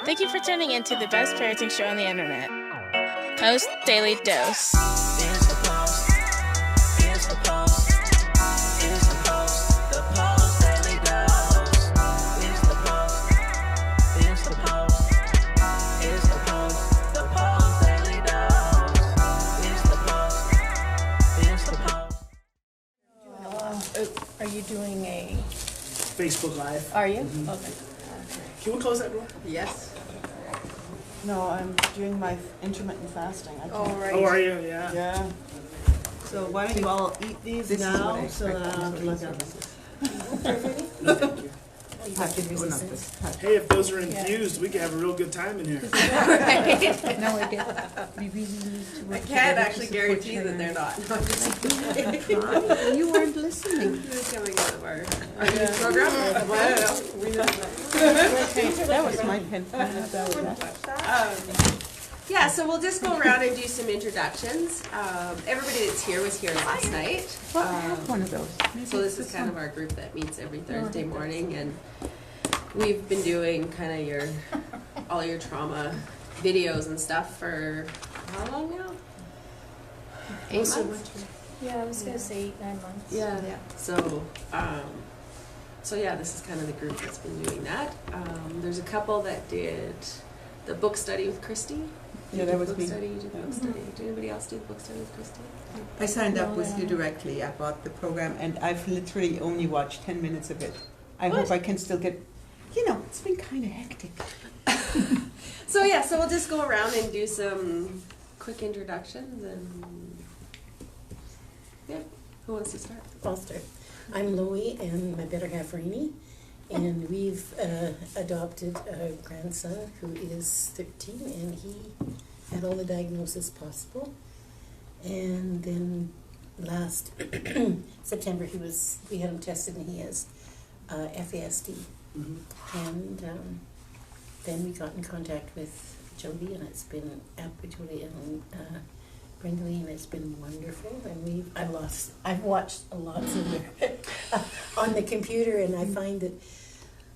Thank you for tuning in to the best parenting show on the internet, Post Daily Dose. It's the Post. It's the Post. It's the Post. The Post Daily Dose. It's the Post. It's the Post. It's the Post. The Post Daily Dose. It's the Post. It's the Post. Are you doing a? Facebook Live. Are you? Mhm. Okay. Can we close that door? Yes. No, I'm doing my intermittent fasting. I All can't. right. Oh, are you? Yeah. Yeah. So why don't you all eat these This is what now I so that I don't have to look at them. No, thank you. Resistance. Hey, if those are infused, we could have a real good time in here. No, I get, we really need to work I can't together actually to guarantee support that they're not. No, I'm just China. You weren't listening. This is coming out of our youth program. Well, I don't know. We know That was my pen. Yeah, so we'll just go around and do some introductions. Everybody that's here was here last night. Well, I have one of those. Maybe So this it's is kind of our group that meets every Thursday morning, and we've been doing kind of all your trauma videos and stuff for how long now? 8 months? Yeah, I was gonna say 8-9 months. Yeah. So yeah, this is kind of the group that's been doing that. There's a couple that did the book study with Christy. Yeah, that was book me. study. You did the book study. Did anybody else do the book study with Christy? I signed up with you directly. I bought the program and I've literally only watched 10 minutes of it. I hope I can still get, it's been kind of hectic. So yeah, so we'll just go around and do some quick introductions and yeah, who wants to start? I'll start. I'm Loie and my better half Rainey, and we've adopted a grandson who is 13, and he had all the diagnoses possible. And then last September we had him tested and he has FASD. Mm-hmm. And then we got in contact with Jody, and it's been Jody and Brindley, and it's been wonderful. And I've watched a lot of it on the computer, and I find that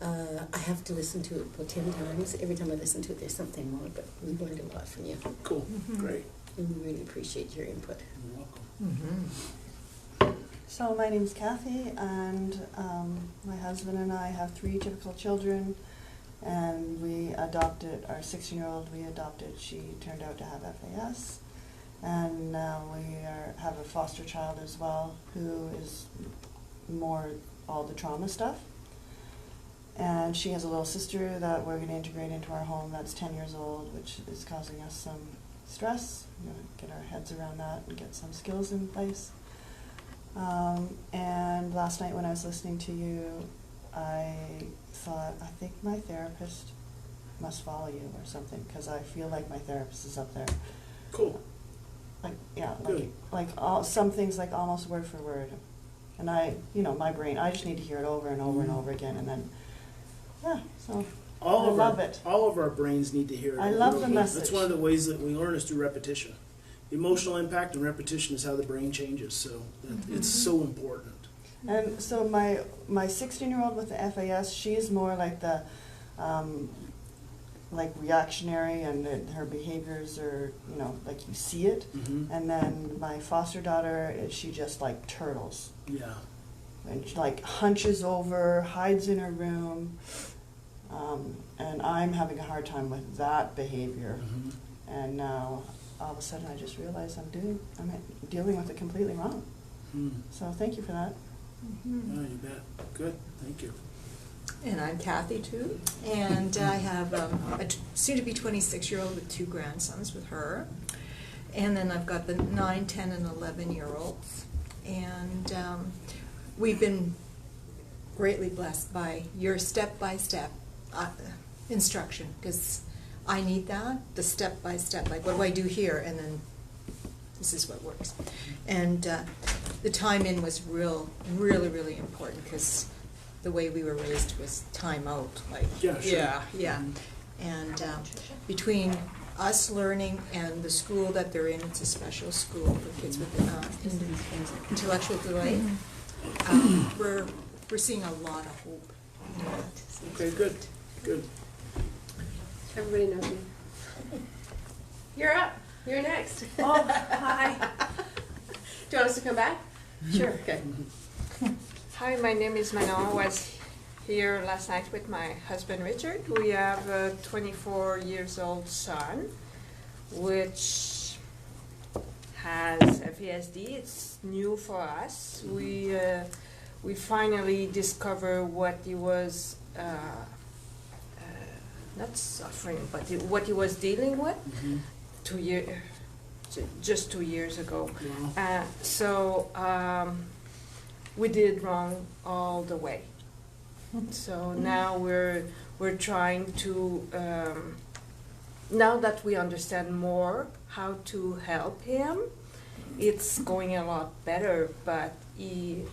I have to listen to it about 10 times. Every time I listen to it, there's something more, but we've learned a lot from you. Cool. Great. And we really appreciate your input. You're welcome. So my name's Kathy, and my husband and I have 3 typical children, and we adopted our 16-year-old. She turned out to have FAS, and now we have a foster child as well who is more all the trauma stuff. And she has a little sister that we're going to integrate into our home that's 10 years old, which is causing us some stress. We're going to get our heads around that and get some skills in place. And last night when I was listening to you, I thought, I think my therapist must follow you or something, because I feel like my therapist is up there. Cool. Good. Some things like almost word for word. And my brain, I just need to hear it over and over and over again, and then, so I love it. All of our brains need to hear it. I love the That's message. one of the ways that we learn is through repetition. Emotional impact and repetition is how the brain changes, so it's so important. And so my 16-year-old with the FAS, she's more like the reactionary, and her behaviors are, like you see it. Mm-hmm. And then my foster daughter, she just like turtles. Yeah. And she like hunches over, hides in her room. And I'm having a hard time with that behavior. Mm-hmm. And now all of a sudden I just realize I'm dealing with it completely wrong. So thank you for that. Oh, you bet. Good. Thank you. And I'm Kathy too, and I have a soon-to-be 26-year-old with 2 grandsons with her, and then I've got the 9, 10, and 11-year-olds, and we've been greatly blessed by your step-by-step instruction, because I need that, the step-by-step, like what do I do here, and then this is what works. And the time in was really, really important, because the way we were raised was time out. Yeah, sure. Yeah. And between us learning and the school that they're in, it's a special school for kids with intellectual delay, we're seeing a lot of hope in that. Okay, good. Everybody knows me. You're up. You're next. Oh, hi. Do you want us to come back? Sure. Okay. Hi, my name is Manon. I was here last night with my husband Richard. We have a 24 years old son, which has FASD. It's new for us. We finally discovered what he was not suffering, but what he was dealing with. Just 2 years ago. Wow. So we did wrong all the way. So now we're trying to, now that we understand more how to help him, it's going a lot better. But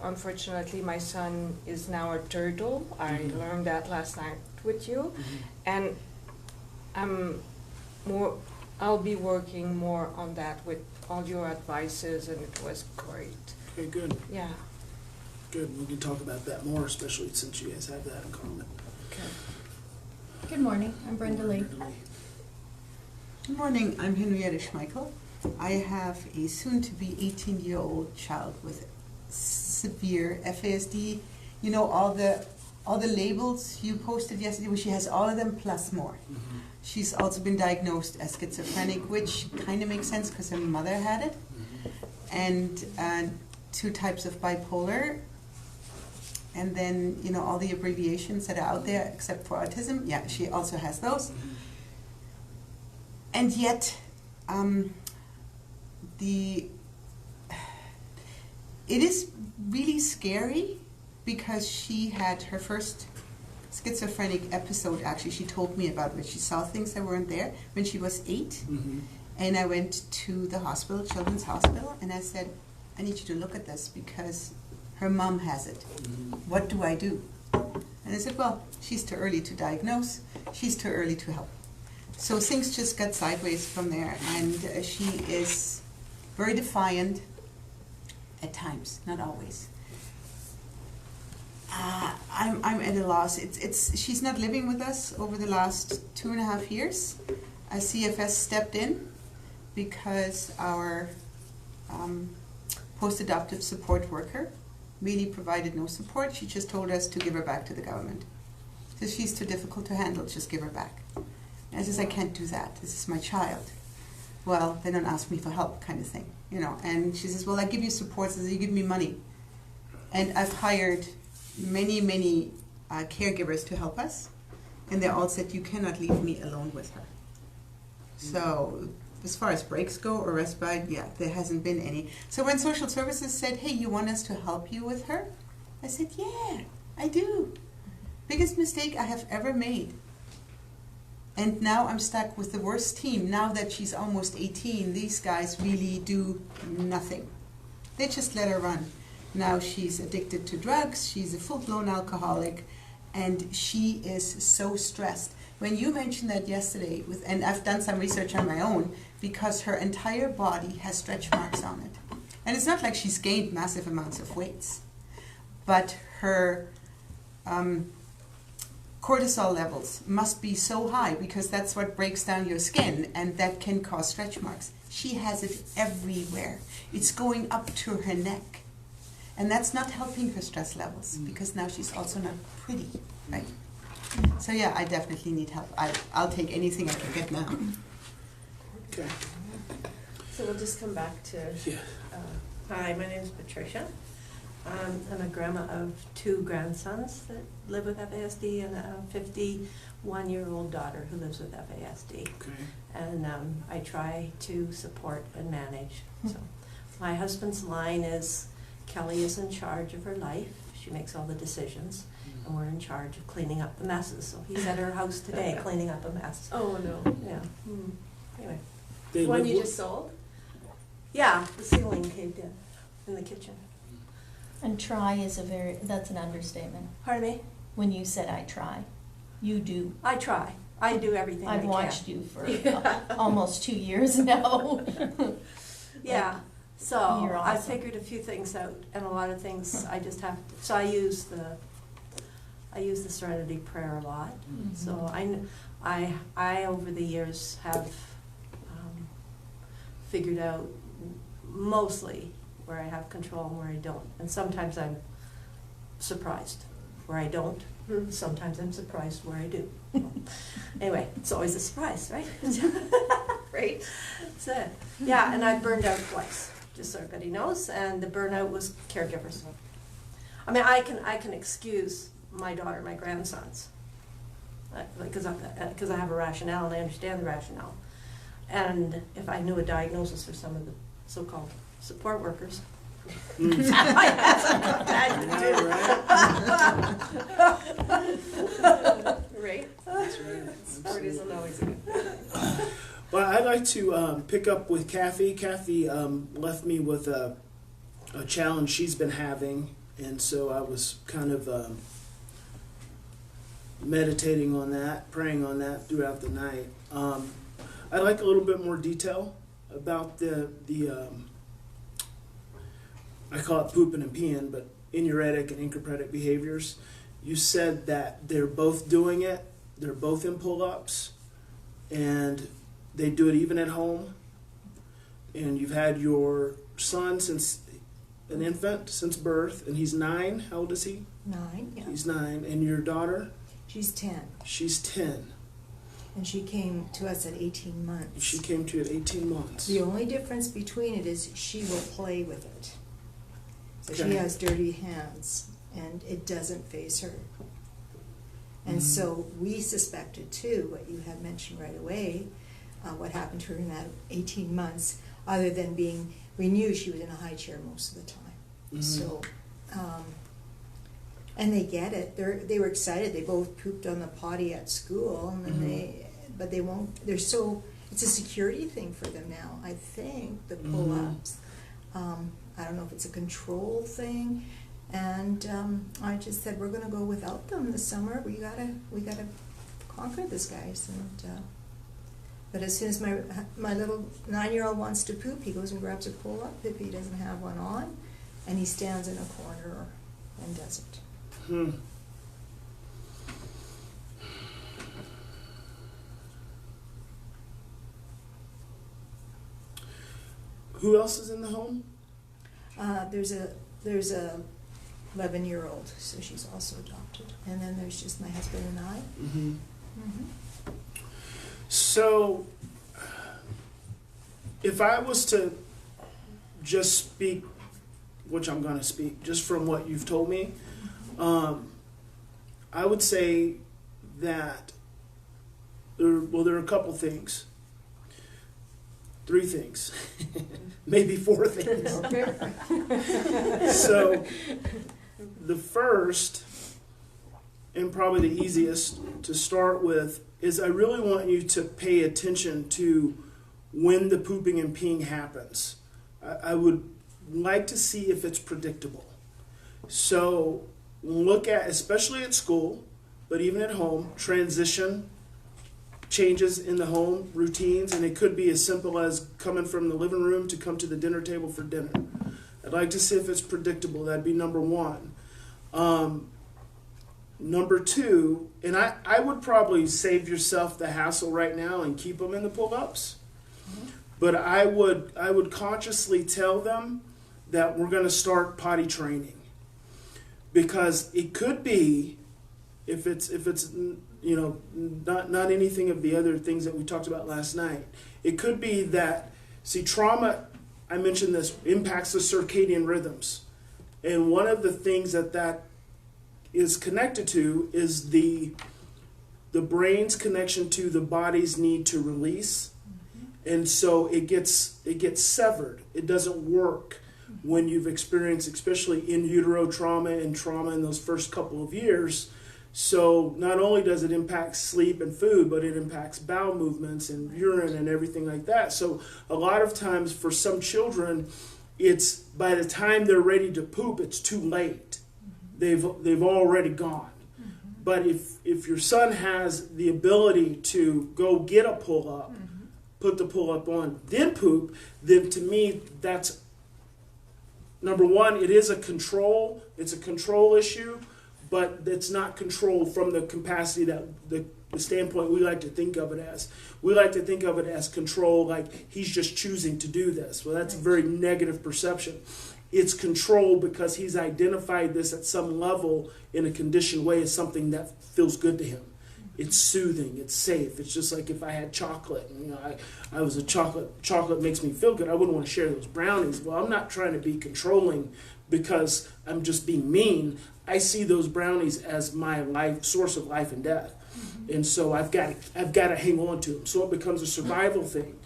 unfortunately, my son is now a turtle. I learned that last night with you, and I'll be working more on that with all your advices, and it was great. Okay, good. Yeah. Good. We can talk about that more, especially since you guys have that in common. Okay. Good morning, I'm Brenda Lee. Good morning, I'm Henrietta Schmeichel. I have a soon-to-be 18-year-old child with severe FASD. You know, all the labels you posted yesterday, well, she has all of them plus more. She's also been diagnosed as schizophrenic, which kind of makes sense because her mother had it, and 2 types of bipolar, and then, you know, all the abbreviations that are out there except for autism. Yeah, she also has those. And yet, it is really scary because she had her first schizophrenic episode. Actually, she told me about it. She saw things that weren't there when she was 8. And I went to the hospital, Children's Hospital, and I said, I need you to look at this because her mom has it. What do I do? And I said, well, she's too early to diagnose. She's too early to help. So things just got sideways from there, and she is very defiant at times, not always. I'm at a loss. She's not living with us over the last 2.5 years. CFS stepped in because our post-adoptive support worker really provided no support. She just told us to give her back to the government. So she's too difficult to handle, just give her back. And I says, I can't do that. This is my child. Well, they don't ask me for help, kind of thing, you know. And she says, well, I give you support, so you give me money. And I've hired many caregivers to help us, and they all said, you cannot leave me alone with her. So as far as breaks go or respite, yeah, there hasn't been any. So when social services said, hey, you want us to help you with her? I said, yeah, I do. Biggest mistake I have ever made. And now I'm stuck with the worst team. Now that she's almost 18, these guys really do nothing. They just let her run. Now she's addicted to drugs, she's a full-blown alcoholic, and she is so stressed. When you mentioned that yesterday, and I've done some research on my own, because her entire body has stretch marks on it. And it's not like she's gained massive amounts of weights, but her cortisol levels must be so high because that's what breaks down your skin, and that can cause stretch marks. She has it everywhere. It's going up to her neck. And that's not helping her stress levels because now she's also not pretty, right? So yeah, I definitely need help. I'll take anything I can get now. Okay. So we'll just come back to, hi, my name is Patricia. I'm a grandma of 2 grandsons that live with FASD and a 51-year-old daughter who lives with FASD. Okay. And I try to support and manage. So my husband's line is, Kelly is in charge of her life. She makes all the decisions, and we're in charge of cleaning up the messes. So he's at her house today cleaning up a mess. Oh, no. Yeah. Anyway. They One live you with- just sold? Yeah, the ceiling caved in the kitchen. And try is that's an understatement. Pardon me? When you said I try, you do. I try. I do everything I I've can. watched you for almost 2 years now. Yeah. So You're I awesome. figured a few things out, and a lot of things I just have to. So I use the I use the Serenity Prayer a lot. So I over the years have figured out mostly where I have control and where I don't. And sometimes I'm surprised where I don't. Sometimes I'm surprised where I do. Anyway, it's always a surprise, right? Right? That's it. Yeah, and I burned out twice, just so everybody knows. And the burnout was caregivers. I mean, I can excuse my daughter, my grandsons, because I have a rationale and I understand the rationale. And if I knew a diagnosis for some of the so-called support workers, I have some right? That's right. Support isn't always good. Well, I'd like to pick up with Kathy. Kathy left me with a challenge she's been having, and so I was kind of meditating on that, praying on that throughout the night. I'd like a little bit more detail about the I call it pooping and peeing, but inuretic and increpretic behaviors. You said that they're both doing it, they're both in pull-ups, and they do it even at home. And you've had your son since an infant, since birth, and he's 9. How old is he? 9, yeah. He's 9. And your daughter? She's 10. She's 10. And she came to us at 18 months. She came to you at 18 months. The only difference between it is she will play with it. So Okay. she has dirty hands, and it doesn't faze her. And so we suspected too, what you had mentioned right away, what happened to her in that 18 months, other than being, we knew she was in a high chair most of the time. So, and they get it. They were excited. They both pooped on the potty at school, and then but they won't. They're so. It's a security thing for them now. I think the pull-ups. I don't know if it's a control thing, and I just said we're going to go without them this summer. We gotta conquer this, guys. And but as soon as my little 9-year-old wants to poop, he goes and grabs a pull-up if he doesn't have one on, and he stands in a corner and does it. Who else is in the home? There's a 11-year-old, so she's also adopted, and then there's just my husband and I. So, if I was to just speak, which I'm going to speak, just from what you've told me, I would say that there are a couple things. 3 things, maybe 4 things. So, the first, and probably the easiest to start with, is I really want you to pay attention to when the pooping and peeing happens. I would like to see if it's predictable. So, look at, especially at school, but even at home, transition, changes in the home, routines, and it could be as simple as coming from the living room to come to the dinner table for dinner. I'd like to see if it's predictable. That'd be number 1. Number 2, and I would probably save yourself the hassle right now and keep them in the pull-ups, but I would consciously tell them that we're going to start potty training, because it could be, if it's not anything of the other things that we talked about last night. It could be that, see, trauma, I mentioned this, impacts the circadian rhythms. And one of the things that is connected to is the brain's connection to the body's need to release. And so it gets severed. It doesn't work when you've experienced, especially in utero trauma and trauma in those first couple of years. So not only does it impact sleep and food, but it impacts bowel movements and urine and everything like that. So a lot of times for some children, it's by the time they're ready to poop, it's too late. They've already gone. But if your son has the ability to go get a pull-up, put the pull-up on, then poop, then to me that's number 1. It is a control. It's a control issue. but it's not controlled from the capacity that the standpoint we like to think of it as. We like to think of it as control, like he's just choosing to do this. Well, that's a very negative perception. It's control because he's identified this at some level in a conditioned way as something that feels good to him. It's soothing, it's safe. It's just like if I had chocolate, and, you know, I was a chocolate makes me feel good. I wouldn't want to share those brownies. Well, I'm not trying to be controlling because I'm just being mean. I see those brownies as my source of life and death. And so I've got to hang on to them. So it becomes a survival thing.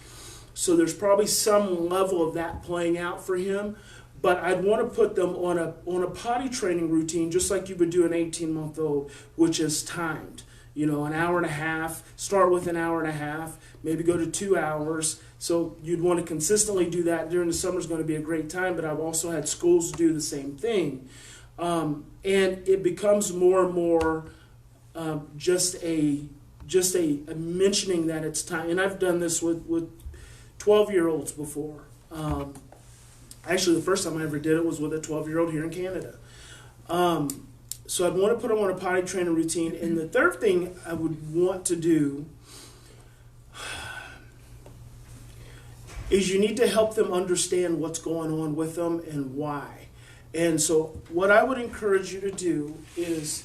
So there's probably some level of that playing out for him. But I'd want to put them on a potty training routine, just like you would do an 18-month-old, which is timed. You know, an hour and a half, start with an hour and a half, maybe go to 2 hours. So you'd want to consistently do that. During the summer is going to be a great time, but I've also had schools do the same thing. And it becomes more and more just a mentioning that it's time. And I've done this with 12-year-olds before. Actually, the first time I ever did it was with a 12-year-old here in Canada. So I'd want to put them on a potty training routine. And the third thing I would want to do is you need to help them understand what's going on with them and why. And so what I would encourage you to do is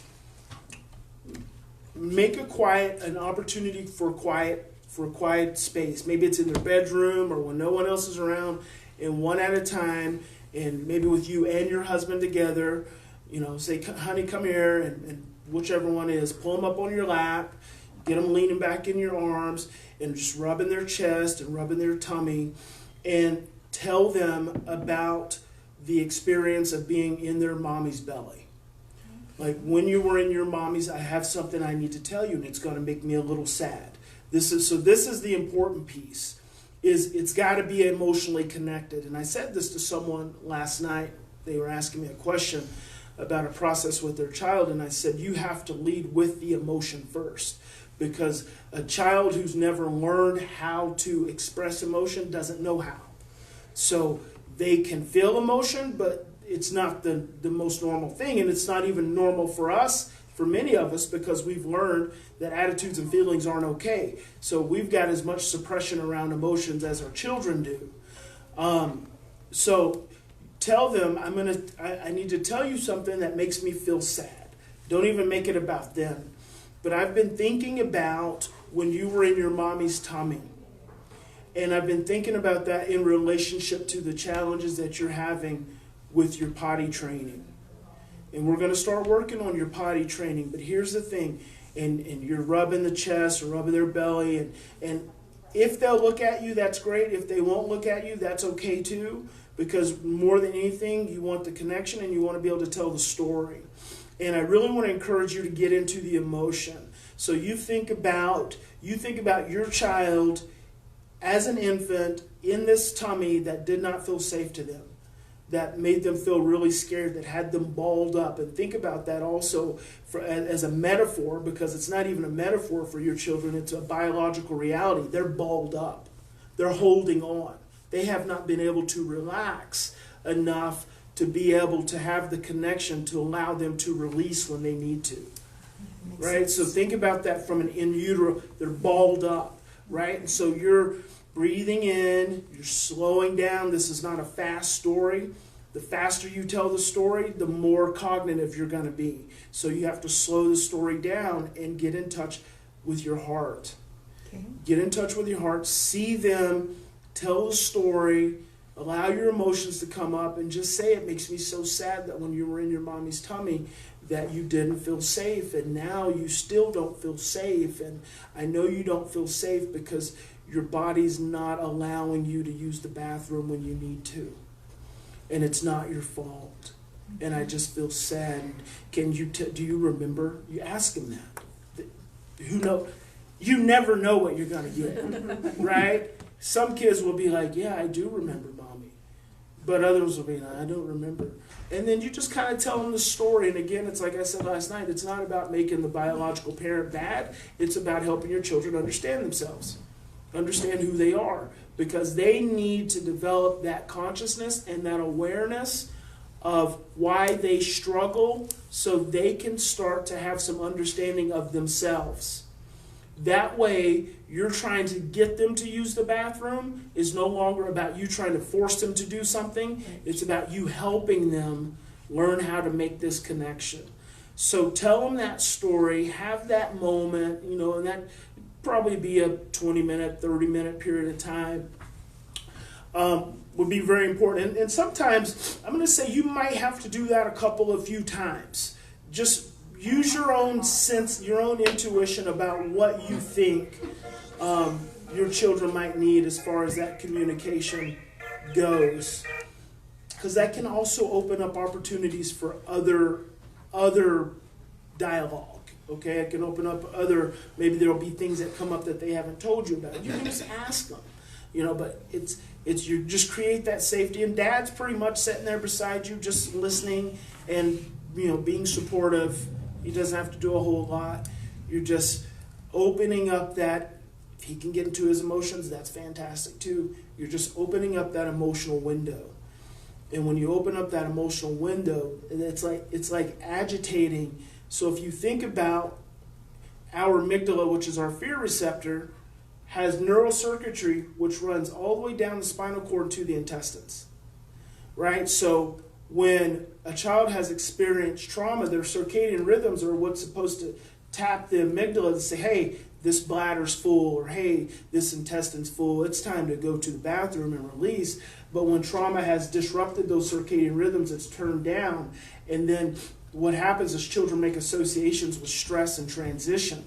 make an opportunity for a quiet space. Maybe it's in their bedroom or when no one else is around, and one at a time, and maybe with you and your husband together. You know, say, honey, come here, and whichever one is, pull them up on your lap, get them leaning back in your arms, and just rubbing their chest and rubbing their tummy, and tell them about the experience of being in their mommy's belly. Like, when you were in your mommy's, I have something I need to tell you, and it's going to make me a little sad. This is the important piece, is it's got to be emotionally connected. And I said this to someone last night. They were asking me a question about a process with their child, and I said, you have to lead with the emotion first, because a child who's never learned how to express emotion doesn't know how. So they can feel emotion, but it's not the most normal thing, and it's not even normal for us, for many of us, because we've learned that attitudes and feelings aren't okay. So we've got as much suppression around emotions as our children do. So tell them, I need to tell you something that makes me feel sad. Don't even make it about them. But I've been thinking about when you were in your mommy's tummy. And I've been thinking about that in relationship to the challenges that you're having with your potty training. And we're going to start working on your potty training. But here's the thing. And you're rubbing the chest or rubbing their belly. And if they'll look at you, that's great. If they won't look at you, that's okay too. Because more than anything, you want the connection and you want to be able to tell the story. And I really want to encourage you to get into the emotion. So you think about your child as an infant in this tummy that did not feel safe to them, that made them feel really scared, that had them balled up. And think about that also as a metaphor, because it's not even a metaphor for your children. It's a biological reality. They're balled up. They're holding on. They have not been able to relax enough to be able to have the connection to allow them to release when they need to. Right? So think about that from an in utero. They're balled up, right? And so you're breathing in, you're slowing down. This is not a fast story. The faster you tell the story, the more cognitive you're going to be. So you have to slow the story down and get in touch with your heart. Okay. Get in touch with your heart. See them. Tell the story, allow your emotions to come up, and just say, it makes me so sad that when you were in your mommy's tummy that you didn't feel safe, and now you still don't feel safe, and I know you don't feel safe because your body's not allowing you to use the bathroom when you need to, and it's not your fault, and I just feel sad. Can you do you remember? You ask them that. Who knows? You never know what you're going to get, right? Some kids will be like, yeah, I do remember mommy. But others will be like, I don't remember. And then you just kind of tell them the story. And again, it's like I said last night, it's not about making the biological parent bad. It's about helping your children understand themselves, understand who they are. Because they need to develop that consciousness and that awareness of why they struggle so they can start to have some understanding of themselves. That way, you're trying to get them to use the bathroom is no longer about you trying to force them to do something. It's about you helping them learn how to make this connection. So tell them that story, have that moment, and that probably be a 20-minute, 30-minute period of time. Would be very important. And sometimes, I'm going to say you might have to do that a few times. Just use your own sense, your own intuition about what you think your children might need as far as that communication goes. Because that can also open up opportunities for other dialogue. Okay, it can open up maybe there'll be things that come up that they haven't told you about. You can just ask them. But it's you just create that safety, and Dad's pretty much sitting there beside you, just listening and being supportive. He doesn't have to do a whole lot. You're just opening up that. If he can get into his emotions, that's fantastic too. You're just opening up that emotional window, and when you open up that emotional window, it's like agitating. So if you think about our amygdala, which is our fear receptor, has neural circuitry which runs all the way down the spinal cord to the intestines, right? So when a child has experienced trauma, their circadian rhythms are what's supposed to tap the amygdala to say, hey, this bladder's full, or hey, this intestine's full, it's time to go to the bathroom and release. But when trauma has disrupted those circadian rhythms, it's turned down. And then what happens is children make associations with stress and transition.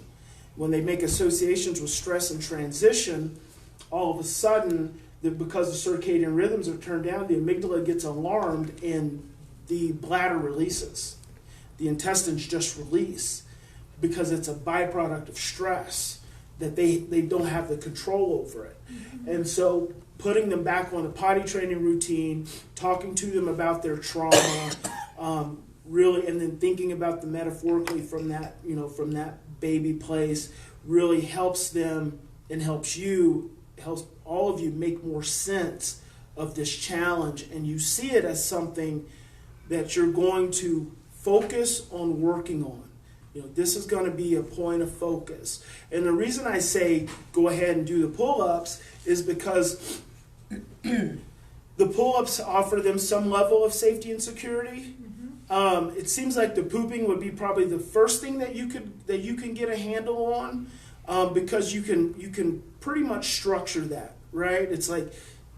When they make associations with stress and transition, all of a sudden, because the circadian rhythms are turned down, the amygdala gets alarmed and the bladder releases. The intestines just release because it's a byproduct of stress that they don't have the control over it. Mm-hmm. And so putting them back on a potty training routine, talking to them about their trauma, really, and then thinking about them metaphorically from that baby place really helps them and helps all of you make more sense of this challenge, and you see it as something that you're going to focus on working on. This is going to be a point of focus. And the reason I say go ahead and do the pull-ups is because the pull-ups offer them some level of safety and security. It seems like the pooping would be probably the first thing that you can get a handle on, because you can pretty much structure that, right? It's like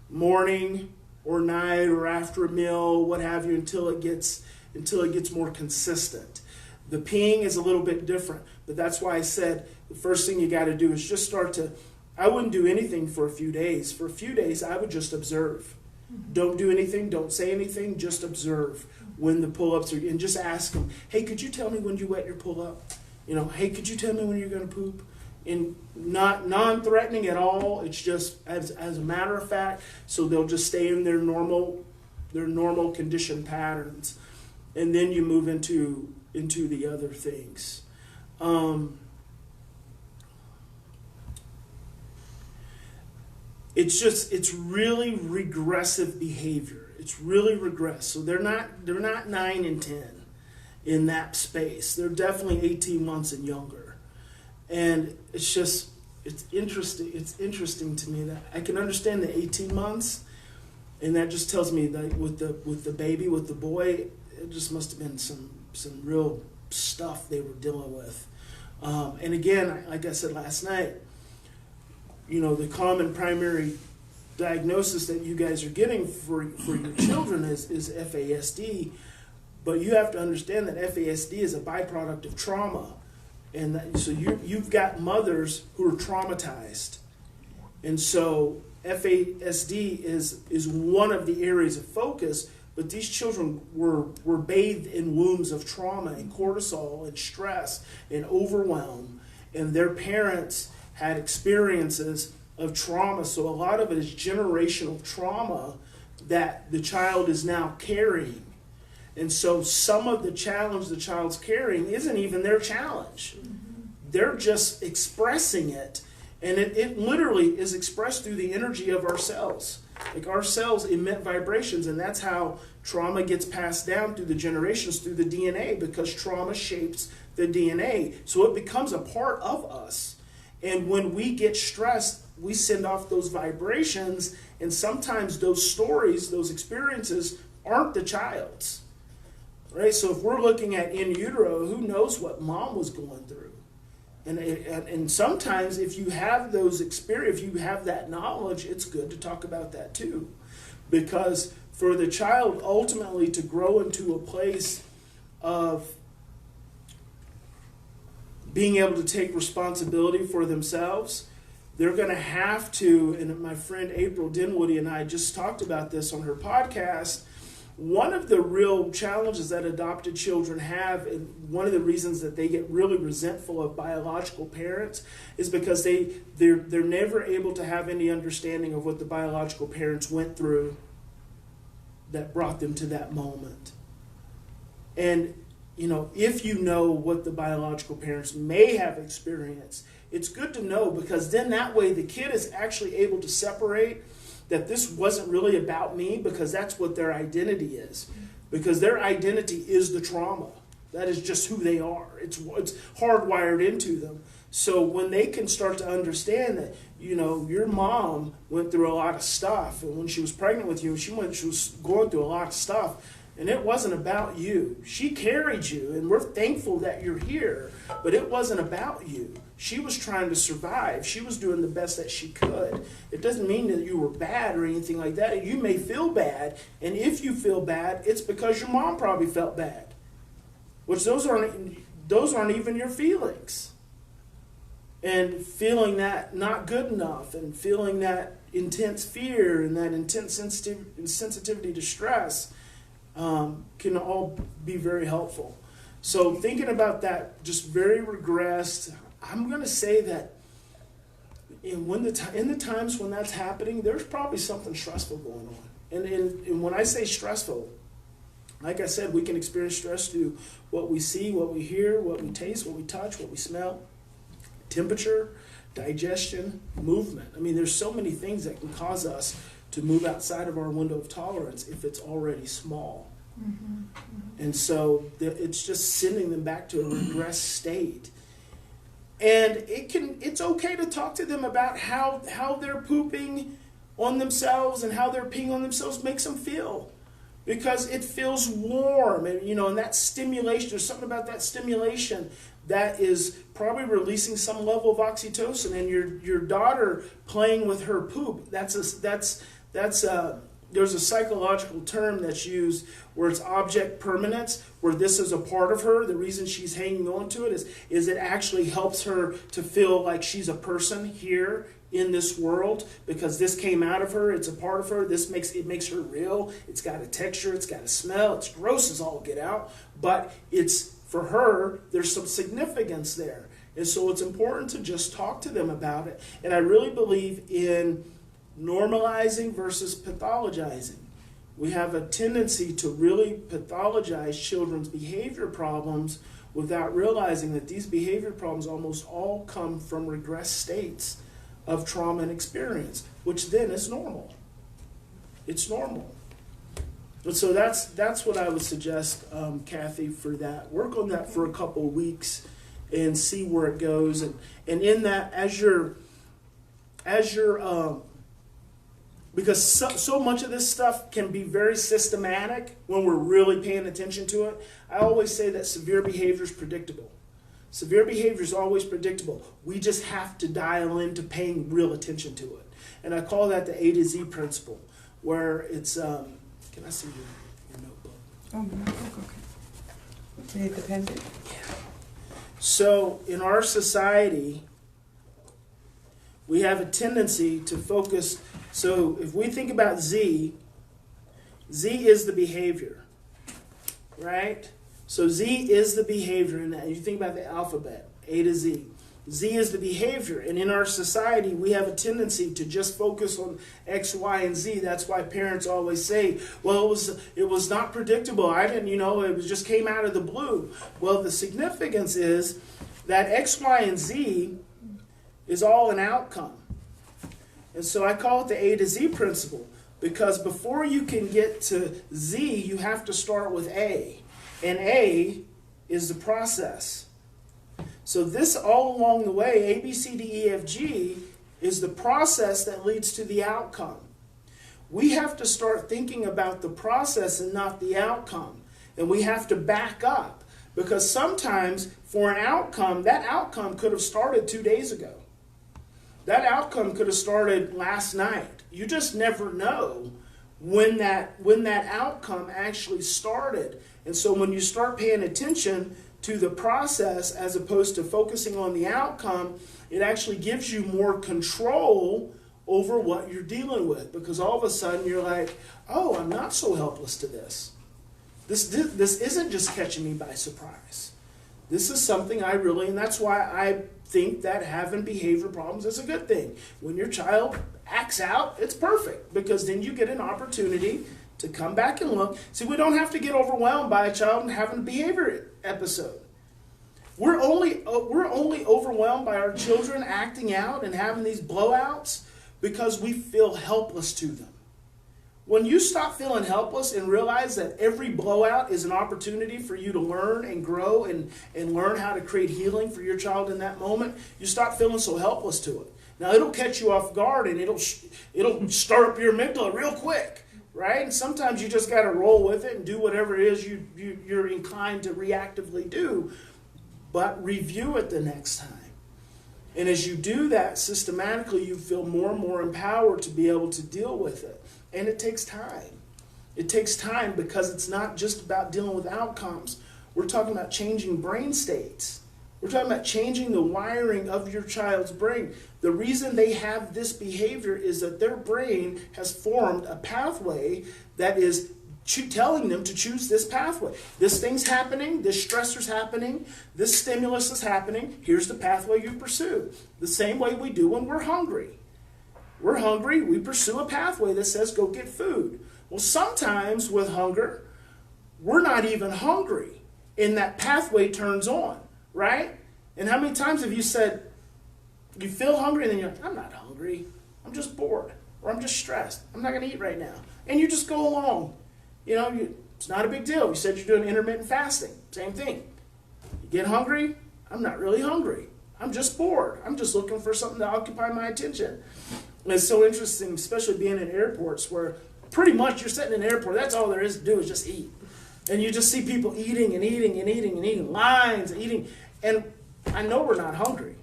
morning or night or after a meal, what have you, until it gets more consistent. The peeing is a little bit different, but that's why I said the first thing you got to do is just start to. I wouldn't do anything for a few days. For a few days, I would just observe. Don't do anything. Don't say anything. Just observe when the pull-ups are, and just ask them, hey, could you tell me when you wet your pull-up? Hey, could you tell me when you're going to poop? And not non-threatening at all. It's just as a matter of fact, so they'll just stay in their normal condition patterns, and then you move into the other things. It's really regressive behavior. It's really regress. So they're not 9 and 10 in that space. They're definitely 18 months and younger. And it's interesting. It's interesting to me that I can understand the 18 months, and that just tells me that with the baby, with the boy, it just must have been some real stuff they were dealing with. And again, like I said last night, the common primary diagnosis that you guys are getting for your children is FASD, but you have to understand that FASD is a byproduct of trauma, and so you've got mothers who are traumatized, and so FASD is one of the areas of focus. But these children were bathed in wombs of trauma and cortisol and stress and overwhelm, and their parents had experiences of trauma. So a lot of it is generational trauma that the child is now carrying. And so some of the challenge the child's carrying isn't even their challenge. They're just expressing it. And it literally is expressed through the energy of our cells. Like our cells emit vibrations, and that's how trauma gets passed down through the generations, through the DNA, because trauma shapes the DNA. So it becomes a part of us. And when we get stressed, we send off those vibrations, and sometimes those stories, those experiences aren't the child's. Right? So if we're looking at in utero, who knows what mom was going through? And sometimes if you have those experience, if you have that knowledge, it's good to talk about that too. Because for the child ultimately to grow into a place of being able to take responsibility for themselves, they're going to have to, and my friend April Dinwoody and I just talked about this on her podcast. One of the real challenges that adopted children have, and one of the reasons that they get really resentful of biological parents, is because they're never able to have any understanding of what the biological parents went through that brought them to that moment. And you know, if you know what the biological parents may have experienced, it's good to know, because then that way the kid is actually able to separate that this wasn't really about me, because that's what their identity is. Because their identity is the trauma. That is just who they are. It's hardwired into them. So when they can start to understand that, you know, your mom went through a lot of stuff, and when she was pregnant with you, she was going through a lot of stuff, and it wasn't about you. She carried you, and we're thankful that you're here, but it wasn't about you. She was trying to survive. She was doing the best that she could. It doesn't mean that you were bad or anything like that. You may feel bad, and if you feel bad, it's because your mom probably felt bad, which those aren't even your feelings. And feeling that not good enough, and feeling that intense fear and that intense sensitivity to stress can all be very helpful. So thinking about that, just very regressed, I'm going to say that in the times when that's happening, there's probably something stressful going on. And when I say stressful, like I said, we can experience stress through what we see, what we hear, what we taste, what we touch, what we smell, temperature, digestion, movement. I mean, there's so many things that can cause us to move outside of our window of tolerance if it's already small. Mm-hmm. Mm-hmm. And so it's just sending them back to a regressed state. And it's okay to talk to them about how they're pooping on themselves and how they're peeing on themselves makes them feel. Because it feels warm, and and that stimulation, there's something about that stimulation that is probably releasing some level of oxytocin. And your daughter playing with her poop, there's a psychological term that's used where it's object permanence, where this is a part of her. The reason she's hanging on to it is it actually helps her to feel like she's a person here in this world, because this came out of her, it's a part of her, it makes her real, it's got a texture, it's got a smell, it's gross as all get out, but it's, for her, there's some significance there. And so it's important to just talk to them about it. And I really believe in normalizing versus pathologizing. We have a tendency to really pathologize children's behavior problems without realizing that these behavior problems almost all come from regressed states of trauma and experience, which then is normal. It's normal. And so that's what I would suggest, Kathy, for that. Work on that for a couple of weeks and see where it goes. And in that, as you're because so much of this stuff can be very systematic when we're really paying attention to it. I always say that severe behavior is predictable. Severe behavior is always predictable. We just have to dial into paying real attention to it. And I call that the A to Z principle, where it's, can I see your notebook? Oh, my notebook, okay. You need the pen? Yeah. So in our society, we have a tendency to focus. So if we think about Z is the behavior, right? So Z is the behavior, and you think about the alphabet, A to Z. Z is the behavior, and in our society, we have a tendency to just focus on X, Y, and Z. That's why parents always say, well, it was not predictable. I didn't, it just came out of the blue. Well, the significance is that X, Y, and Z is all an outcome. And so I call it the A to Z principle. Because before you can get to Z, you have to start with A. And A is the process. So this all along the way, A, B, C, D, E, F, G, is the process that leads to the outcome. We have to start thinking about the process and not the outcome. And we have to back up. Because sometimes for an outcome, that outcome could have started 2 days ago. That outcome could have started last night. You just never know when that outcome actually started. And so when you start paying attention to the process as opposed to focusing on the outcome, it actually gives you more control over what you're dealing with. Because all of a sudden you're like, oh, I'm not so helpless to this. This isn't just catching me by surprise. This is something I really, and that's why I think that having behavior problems is a good thing. When your child acts out, it's perfect, because then you get an opportunity to come back and look. See, we don't have to get overwhelmed by a child having a behavior episode. We're only overwhelmed by our children acting out and having these blowouts because we feel helpless to them. When you stop feeling helpless and realize that every blowout is an opportunity for you to learn and grow and learn how to create healing for your child in that moment, you stop feeling so helpless to it. Now, it'll catch you off guard and it'll stir up your amygdala real quick, right? And sometimes you just got to roll with it and do whatever it is you're inclined to reactively do, but review it the next time. And as you do that systematically, you feel more and more empowered to be able to deal with it. And it takes time. It takes time because it's not just about dealing with outcomes. We're talking about changing brain states. We're talking about changing the wiring of your child's brain. The reason they have this behavior is that their brain has formed a pathway that is telling them to choose this pathway. This thing's happening, this stressor's happening, this stimulus is happening, here's the pathway you pursue. The same way we do when we're hungry. We're hungry, we pursue a pathway that says go get food. Well, sometimes with hunger, we're not even hungry, and that pathway turns on, right? And how many times have you said, you feel hungry, and then you're like, I'm not hungry, I'm just bored, or I'm just stressed, I'm not going to eat right now. And you just go along. You know, it's not a big deal. You said you're doing intermittent fasting, same thing. You get hungry, I'm not really hungry, I'm just bored, I'm just looking for something to occupy my attention. And it's so interesting, especially being in airports where pretty much you're sitting in an airport, that's all there is to do is just eat. And you just see people eating and eating and eating and eating, lines and eating. And I know we're not hungry.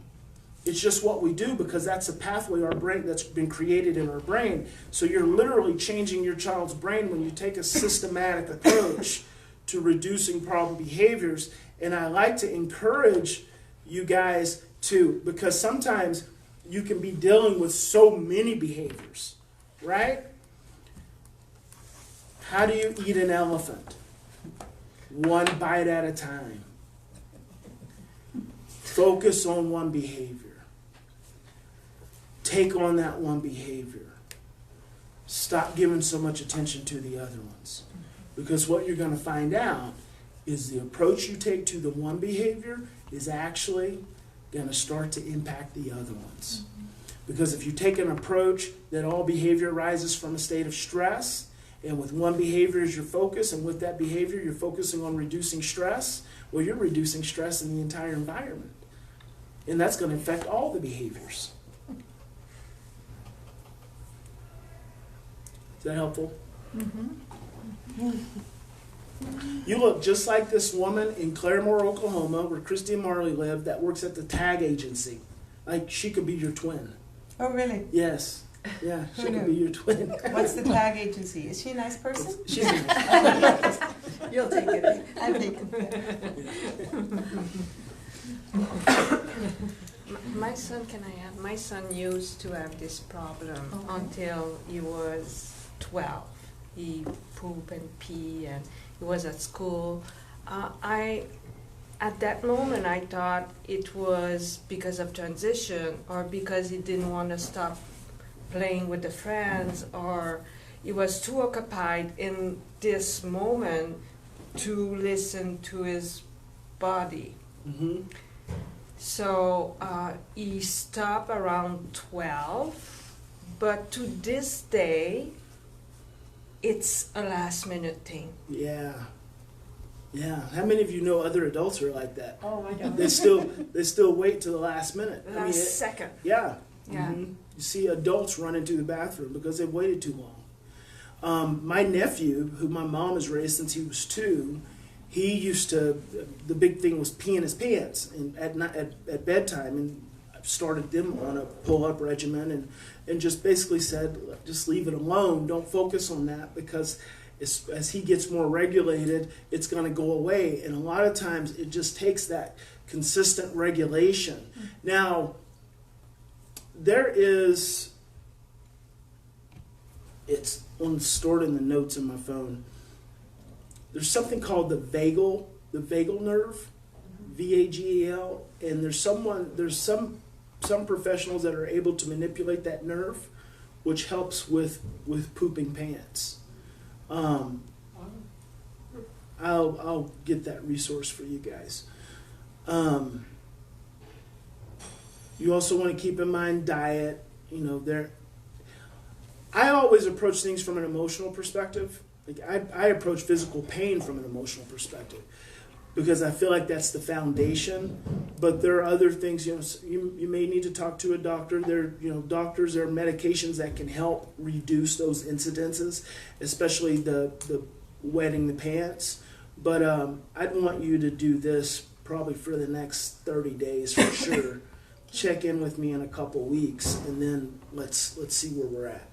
It's just what we do because that's a pathway our brain that's been created in our brain. So you're literally changing your child's brain when you take a systematic approach to reducing problem behaviors. And I like to encourage you guys to, because sometimes you can be dealing with so many behaviors, right? How do you eat an elephant? One bite at a time. Focus on one behavior. Take on that one behavior. Stop giving so much attention to the other ones. Because what you're going to find out is the approach you take to the one behavior is actually going to start to impact the other ones. Because if you take an approach that all behavior arises from a state of stress, and with one behavior as your focus, and with that behavior you're focusing on reducing stress, well, you're reducing stress in the entire environment. And that's going to affect all the behaviors. Is that helpful? Mm-hmm. You look just like this woman in Claremore, Oklahoma, where Christy and Marley live, that works at the tag agency. Like, she could be your twin. Oh, really? Yes. Yeah, she could be your twin. What's the tag agency? Is she a nice person? She's nice. You'll take it. I'll take it. My son, can I add? My son used to have this problem until he was 12. He poop and pee, and he was at school. At that moment, I thought it was because of transition, or because he didn't want to stop playing with the friends, or he was too occupied in this moment to listen to his body. Mm-hmm. So he stopped around 12, but to this day, it's a last minute thing. Yeah. Yeah. How many of you know other adults who are like that? Oh, I don't. They still wait till the last minute. Last second. Yeah. Yeah. Mhm. You see adults run into the bathroom because they've waited too long. My nephew, who my mom has raised since he was 2, he used to, the big thing was peeing his pants at bedtime, and I started them on a pull-up regimen and just basically said, just leave it alone. Don't focus on that, because as he gets more regulated, it's going to go away. And a lot of times it just takes that consistent regulation. Now, it's stored in the notes in my phone. There's something called the vagal nerve, VAGAL, and there's some professionals that are able to manipulate that nerve, which helps with pooping pants. I'll get that resource for you guys. You also want to keep in mind diet. I always approach things from an emotional perspective. Like I approach physical pain from an emotional perspective, because I feel like that's the foundation. But there are other things. You may need to talk to a doctor. There are medications that can help reduce those incidences, especially the wetting the pants. But I'd want you to do this probably for the next 30 days for sure. Check in with me in a couple weeks, and then let's see where we're at.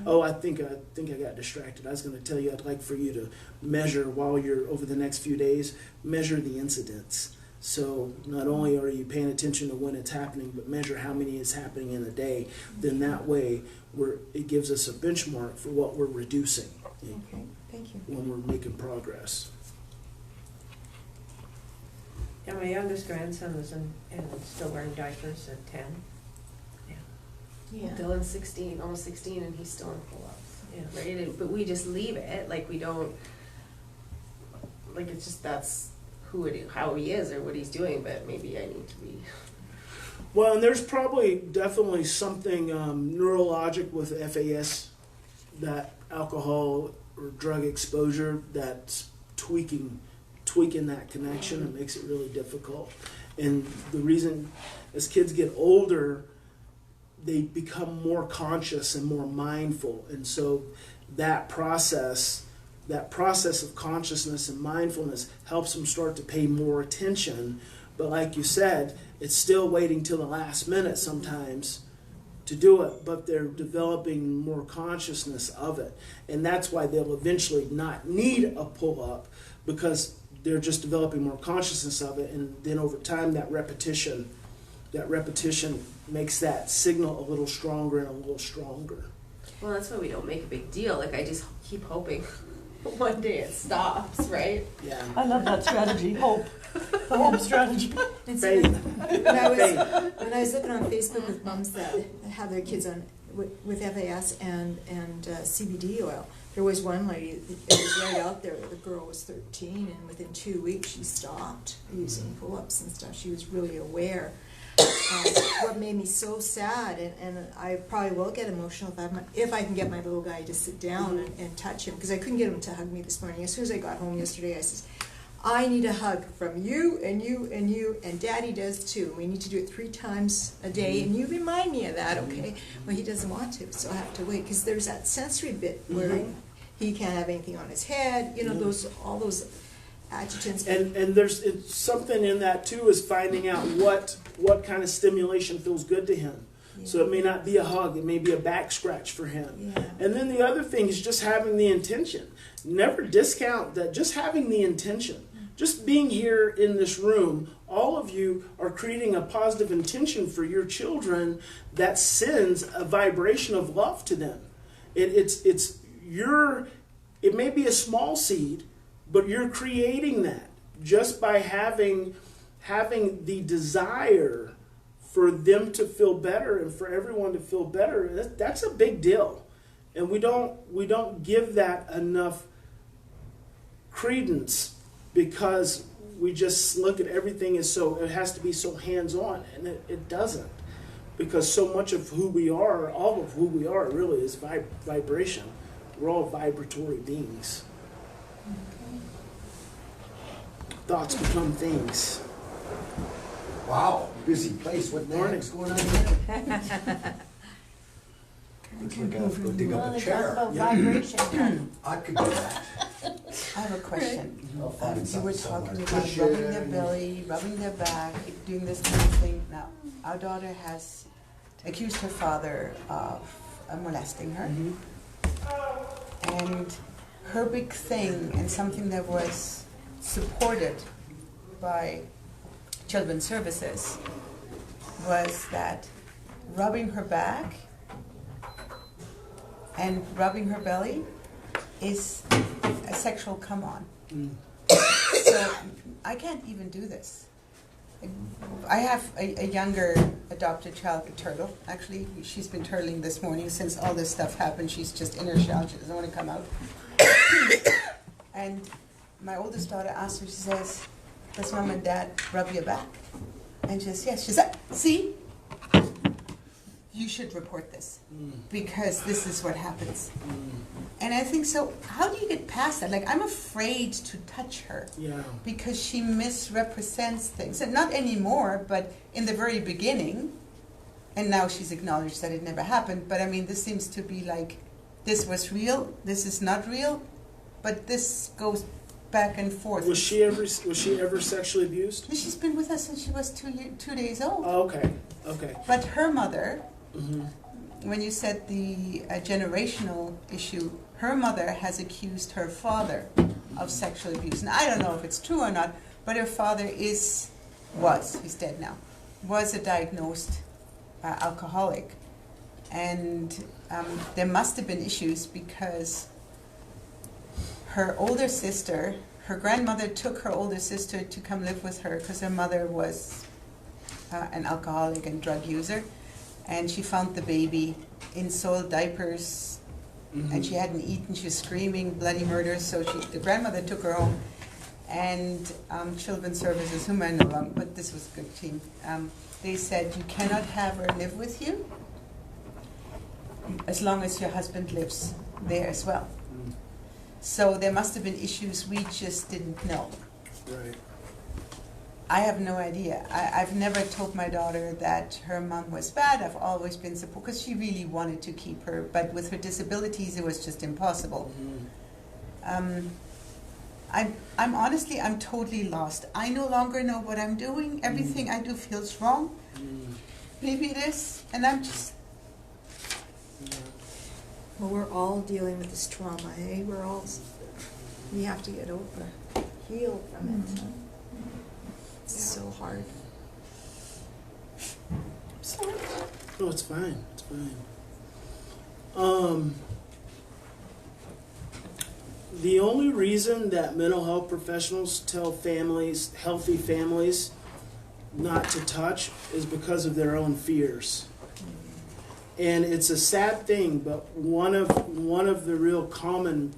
Oh, I think I got distracted. I was going to tell you I'd like for you to measure while you're over the next few days, measure the incidence. So not only are you paying attention to when it's happening, but measure how many is happening in a day. Then that way it gives us a benchmark for what we're reducing. Okay, thank you. When we're making progress. Yeah, my youngest grandson was and still wearing diapers at 10. Yeah. Dylan's 16, almost 16, and he's still in pull-ups. Yeah. Right? But we just leave it, like we don't, like it's just that's how he is or what he's doing, but maybe I need to be. Well, and there's definitely something neurologic with FAS, that alcohol or drug exposure that's tweaking that connection and makes it really difficult. And the reason, as kids get older, they become more conscious and more mindful, and so that process of consciousness and mindfulness helps them start to pay more attention. But like you said, it's still waiting till the last minute sometimes to do it, but they're developing more consciousness of it, and that's why they'll eventually not need a pull-up, because they're just developing more consciousness of it, and then over time that repetition makes that signal a little stronger and a little stronger. Well, that's why we don't make a big deal. Like I just keep hoping one day it stops, right? Yeah. I love that strategy, hope. The hope strategy. And Faith. when I was looking on Facebook with moms that have their kids on with FAS and CBD oil, there was one lady, it was right out there, the girl was 13, and within 2 weeks she stopped using pull-ups and stuff. She was really aware. What made me so sad, and I probably will get emotional if I can get my little guy to sit down and touch him, because I couldn't get him to hug me this morning. As soon as I got home yesterday, I said, I need a hug from you and you and you, and Daddy does too. We need to do it 3 times a day, and you remind me of that, okay? Well, he doesn't want to, so I have to wait, because there's that sensory bit where he can't have anything on his head, all those adjutants. And there's something in that too, is finding out what kind of stimulation feels good to him. Yeah. So it may not be a hug, it may be a back scratch for him. Yeah. And then the other thing is just having the intention. Never discount that, just having the intention. Just being here in this room, all of you are creating a positive intention for your children that sends a vibration of love to them. It may be a small seed, but you're creating that just by having the desire for them to feel better and for everyone to feel better. That's a big deal, and we don't give that enough credence, because we just look at everything as it has to be so hands-on, and it doesn't, because so much of who we are, all of who we are, really is vibration. We're all vibratory beings. Thoughts become things. Wow, busy place. What the heck's going on here? Looks like I have to go dig Well, up a they talk chair. about Yeah. vibration. I could do that. I have a question. I'll find You were something talking somewhere. about rubbing their belly, rubbing their back, doing this kind of thing. Now, our daughter has accused her father of molesting her. And her big thing, and something that was supported by Children's Services, was that rubbing her back and rubbing her belly is a sexual come-on. So I can't even do this. I have a younger adopted child, a turtle. Actually, she's been turtling this morning since all this stuff happened. She's just in her shell. She doesn't want to come out. And my oldest daughter asked her, she says, does mom and dad rub your back? And she says, yes. She said, see? You should report this because this is what happens. And I think so, how do you get past that? Like, I'm afraid to touch her because she misrepresents things. And not anymore, but in the very beginning, and now she's acknowledged that it never happened, but I mean, this seems to be like, this was real, this is not real, but this goes back and forth. Was she ever sexually abused? She's been with us since she was 2 days old. Oh, okay. But her mother, when you said the generational issue, her mother has accused her father of sexual abuse. And I don't know if it's true or not, but her father he's dead now, was a diagnosed alcoholic. And there must have been issues because her older sister, her grandmother took her older sister to come live with her because her mother was an alcoholic and drug user. And she found the baby in soiled diapers, and she hadn't eaten. She was screaming bloody murder. So the grandmother took her home, and Children's Services, whom I know long, but this was a good team. They said you cannot have her live with you as long as your husband lives there as well. So there must have been issues we just didn't know. Right. I have no idea. I've never told my daughter that her mom was bad. I've always been supportive because she really wanted to keep her, but with her disabilities, it was just impossible. I'm honestly, I'm totally lost. I no longer know what I'm doing. Everything I do feels wrong. Maybe it is, and I'm just. Well, we're all dealing with this trauma, eh? We have to get over, heal from it. It's so hard. Sorry. No, it's fine. It's fine. The only reason that mental health professionals tell families, healthy families, not to touch is because of their own fears. And it's a sad thing, but one of the real common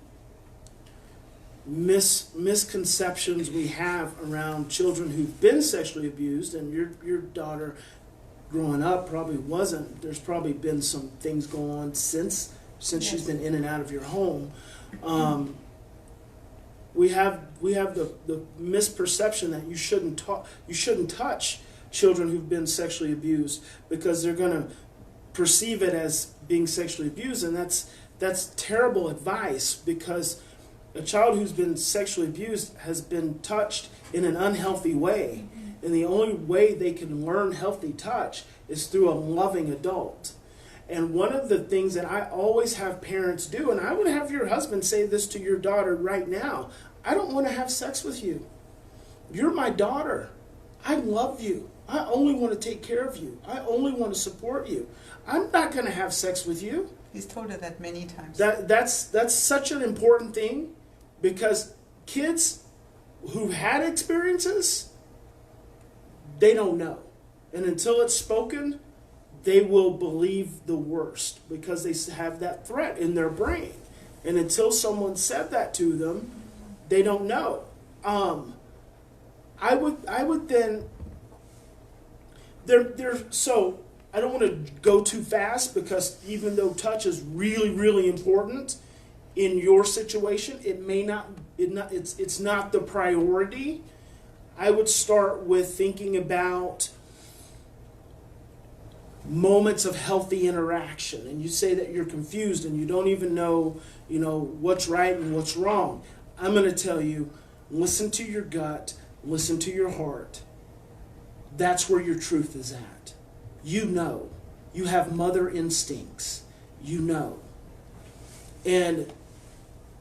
misconceptions we have around children who've been sexually abused, and your daughter growing up probably wasn't. There's probably been some things going on since she's been in and out of your home. We have the misperception that you shouldn't touch children who've been sexually abused because they're going to perceive it as being sexually abused, and that's terrible advice because a child who's been sexually abused has been touched in an unhealthy way, and the only way they can learn healthy touch is through a loving adult. And one of the things that I always have parents do, and I would have your husband say this to your daughter right now, I don't want to have sex with you. You're my daughter. I love you. I only want to take care of you. I only want to support you. I'm not going to have sex with you. He's told her that many times. That's such an important thing because kids who've had experiences, they don't know. And until it's spoken, they will believe the worst because they have that threat in their brain. And until someone said that to them, they don't know. I would then so I don't want to go too fast because even though touch is really, really important, in your situation, it may not, it's not the priority. I would start with thinking about moments of healthy interaction. And you say that you're confused and you don't even know, what's right and what's wrong. I'm going to tell you, listen to your gut, listen to your heart. That's where your truth is at. You know. You have mother instincts. You know. And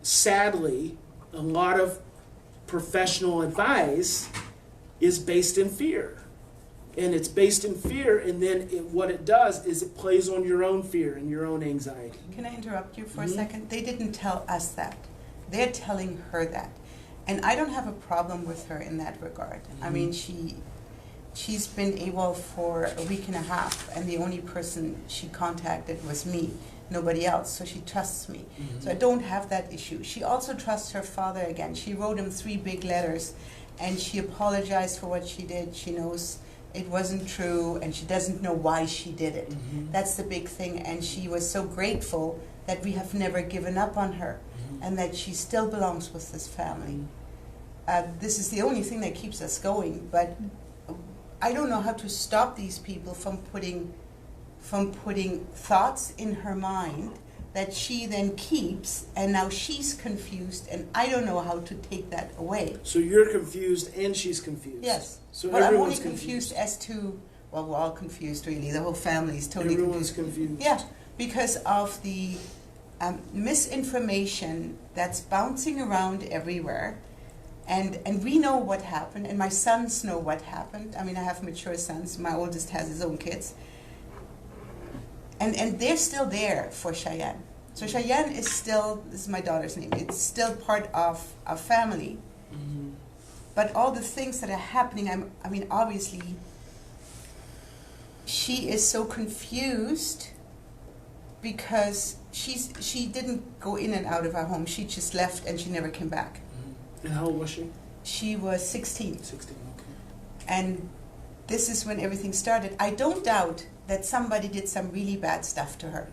sadly, a lot of professional advice is based in fear. And it's based in fear, and then what it does is it plays on your own fear and your own anxiety. Can I interrupt you for a second? They didn't tell us that. They're telling her that. And I don't have a problem with her in that regard. I mean, she's been AWOL for a week and a half, and the only person she contacted was me, nobody else, so she trusts me. So I don't have that issue. She also trusts her father again. She wrote him 3 big letters, and she apologized for what she did. She knows it wasn't true, and she doesn't know why she did it. That's the big thing, and she was so grateful that we have never given up on her, and that she still belongs with this family. This is the only thing that keeps us going, but I don't know how to stop these people from putting thoughts in her mind that she then keeps, and now she's confused, and I don't know how to take that away. So you're confused and she's confused. Yes. So well, I'm only everyone's confused as to, well, we're all confused really. The whole family is totally Everyone's confused. Yeah, because of the misinformation that's bouncing around everywhere. And we know what happened, and my sons know what happened. I mean, I have mature sons. My oldest has his own kids. And they're still there for Cheyenne. So Cheyenne is still, this is my daughter's name, it's still part of our family. But all the things that are happening, I mean, obviously, she is so confused because she didn't go in and out of our home. She just left and she never came back. And how old was she? She was 16. 16, okay. And this is when everything started. I don't doubt that somebody did some really bad stuff to her,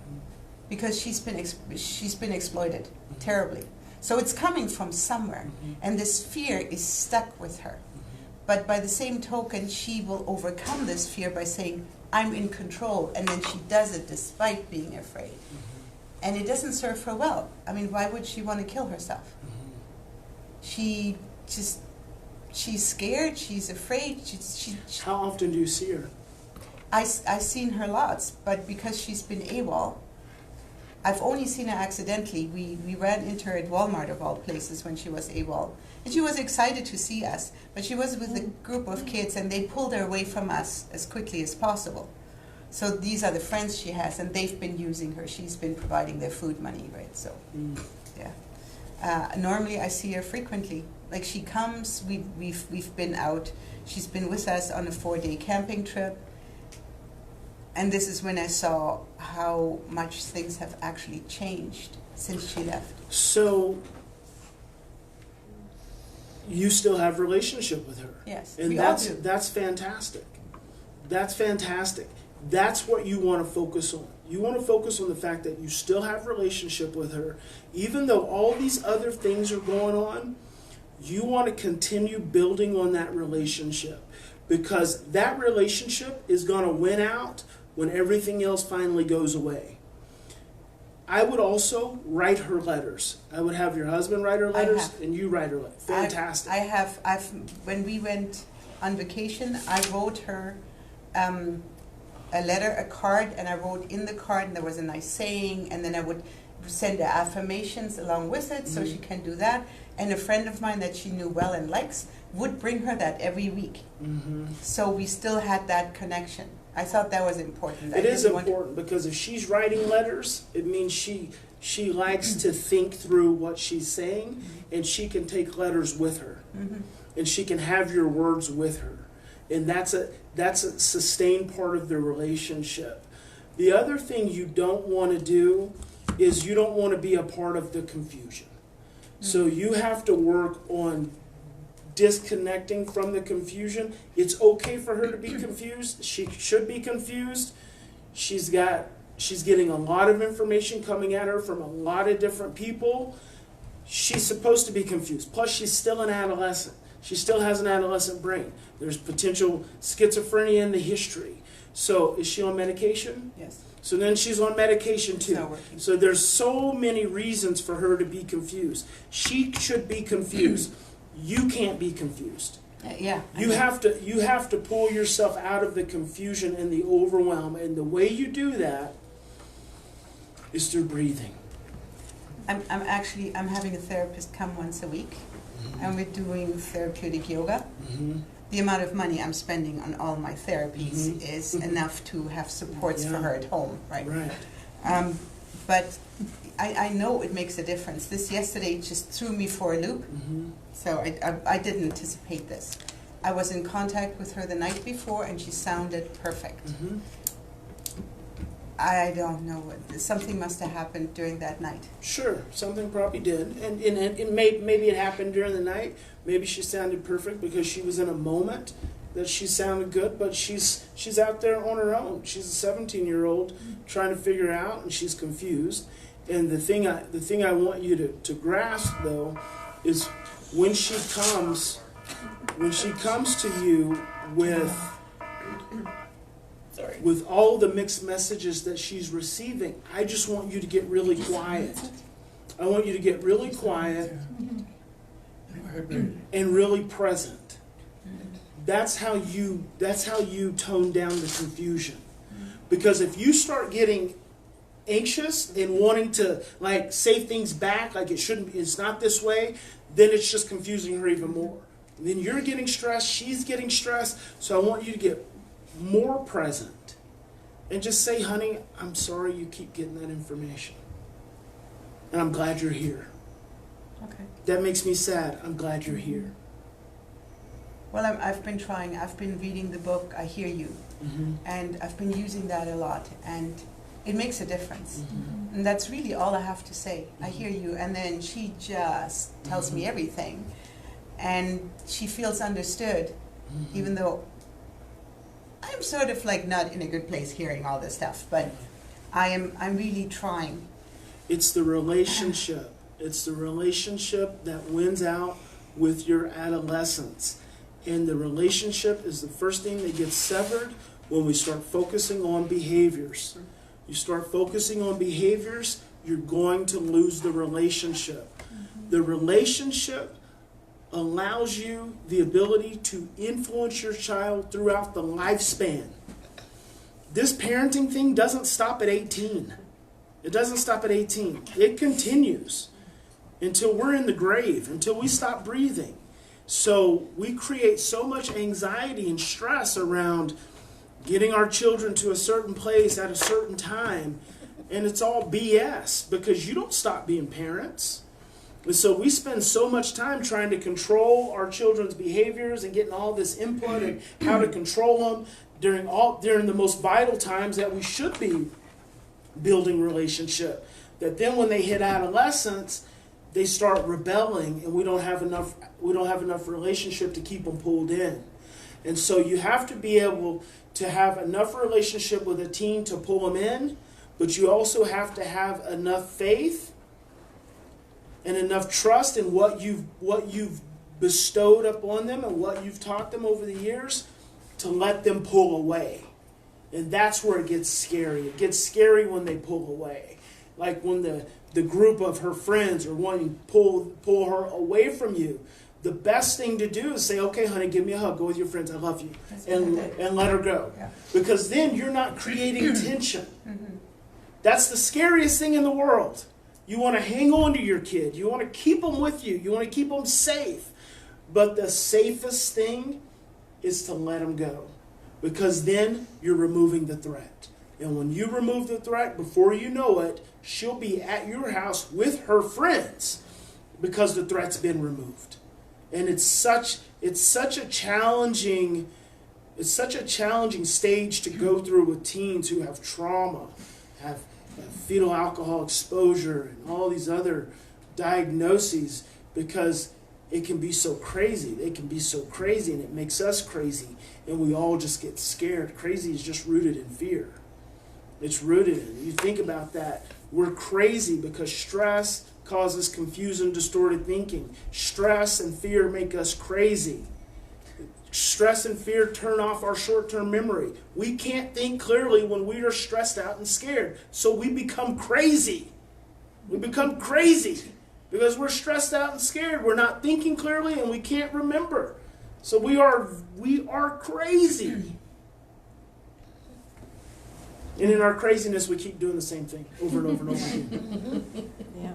because she's been exploited terribly. So it's coming from somewhere, and this fear is stuck with her. But by the same token, she will overcome this fear by saying, I'm in control, and then she does it despite being afraid. And it doesn't serve her well. I mean, why would she want to kill herself? She's scared, she's afraid. How often do you see her? I've seen her lots, but because she's been AWOL, I've only seen her accidentally. We ran into her at Walmart, of all places, when she was AWOL. And she was excited to see us, but she was with a group of kids, and they pulled her away from us as quickly as possible. So these are the friends she has, and they've been using her. She's been providing their food money, right? So, yeah. Normally I see her frequently. Like, she comes, we've been out. She's been with us on a 4-day camping trip. And this is when I saw how much things have actually changed since she left. So you still have a relationship with her. Yes, and we all do. That's fantastic. That's fantastic. That's what you want to focus on. You want to focus on the fact that you still have a relationship with her. Even though all these other things are going on, you want to continue building on that relationship, because that relationship is going to win out when everything else finally goes away. I would also write her letters. I would have your husband write her letters, and you write her letters. Fantastic. I've when we went on vacation, I wrote her a letter, a card, and I wrote in the card, and there was a nice saying, and then I would send her affirmations along with it, so she can do that. And a friend of mine that she knew well and likes would bring her that every week. So we still had that connection. I thought that was important. It is important, because if she's writing letters, it means she likes to think through what she's saying, and she can take letters with her, and she can have your words with her, and that's a sustained part of the relationship. The other thing you don't want to do is you don't want to be a part of the confusion. So you have to work on disconnecting from the confusion. It's okay for her to be confused. She should be confused. She's got She's getting a lot of information coming at her from a lot of different people. She's supposed to be confused. Plus, she's still an adolescent. She still has an adolescent brain. There's potential schizophrenia in the history. So, is she on medication? Yes. So then she's on medication too. It's not working. So there's so many reasons for her to be confused. She should be confused. You can't be confused. Yeah. You have to pull yourself out of the confusion and the overwhelm. And the way you do that is through breathing. I'm having a therapist come once a week, and we're doing therapeutic yoga. Mm-hmm. The amount of money I'm spending on all my therapies Mhm. is enough to have supports for Yeah. her at home, right? Right. But I know it makes a difference. This yesterday just threw me for a loop, Mm-hmm. so I didn't anticipate this. I was in contact with her the night before, and she sounded perfect. Mm-hmm. I don't know, something must have happened during that night. Sure, something probably did, and maybe it happened during the night. Maybe she sounded perfect because she was in a moment that she sounded good. But she's out there on her own. She's a 17-year-old trying to figure out, and she's confused. And the thing I want you to grasp though is when she comes to you with all the mixed messages that she's receiving, I just want you to get really quiet. I want you to get really quiet and really present. That's how you tone down the confusion. Because if you start getting anxious and wanting to like say things back like it shouldn't be, it's not this way, then it's just confusing her even more. And then you're getting stressed, she's getting stressed, so I want you to get more present and just say, honey, I'm sorry you keep getting that information. And I'm glad you're here. Okay. That makes me sad. I'm glad you're here. Well, I've been trying. I've been reading the book I Hear You, Mm-hmm. and I've been using that a lot, and it makes a difference. Mm-hmm. And that's really all I have to say. I hear you, and then she just tells Mm-hmm. me everything, and she feels understood, Mm-hmm. even though I'm sort of like not in a good place hearing all this stuff. But I'm really trying. It's the relationship. It's the relationship that wins out with your adolescence. And the relationship is the first thing that gets severed when we start focusing on behaviors. You start focusing on behaviors, you're going to lose the relationship. The relationship allows you the ability to influence your child throughout the lifespan. This parenting thing doesn't stop at 18. It doesn't stop at 18. It continues until we're in the grave, until we stop breathing. So we create so much anxiety and stress around getting our children to a certain place at a certain time, and it's all BS because you don't stop being parents. And so we spend so much time trying to control our children's behaviors and getting all this input and how to control them during the most vital times that we should be building relationship. That then when they hit adolescence, they start rebelling, and we don't have enough relationship to keep them pulled in. And so you have to be able to have enough relationship with a teen to pull them in, but you also have to have enough faith and enough trust in what you've bestowed upon them and what you've taught them over the years to let them pull away. And that's where it gets scary. It gets scary when they pull away. Like when the group of her friends are wanting to pull her away from you. The best thing to do is say, okay, honey, give me a hug. Go with your friends. I love you. And let her go. Yeah. Because then you're not creating tension. Mm-hmm. That's the scariest thing in the world. You want to hang on to your kid. You want to keep them with you. You want to keep them safe. But the safest thing is to let them go. Because then you're removing the threat. And when you remove the threat, before you know it, she'll be at your house with her friends because the threat's been removed. And it's such a challenging stage to go through with teens who have trauma, have fetal alcohol exposure, and all these other diagnoses, because it can be so crazy. They can be so crazy, and it makes us crazy, and we all just get scared. Crazy is just rooted in fear. It's rooted in. You think about that. We're crazy because stress causes confused and distorted thinking. Stress and fear make us crazy. Stress and fear turn off our short-term memory. We can't think clearly when we are stressed out and scared. So we become crazy. We become crazy because we're stressed out and scared. We're not thinking clearly and we can't remember. So we are crazy. And in our craziness, we keep doing the same thing over and over and over again. Yeah.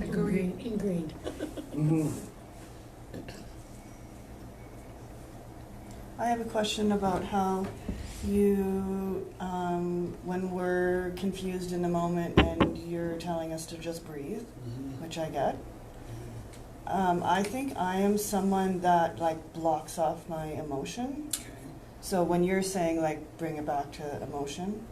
Ingrained. Mm-hmm. I have a question about how you, when we're confused in a moment and you're telling us to just breathe, which I get. I think I am someone that like blocks off my emotion. So when you're saying like bring it back to emotion,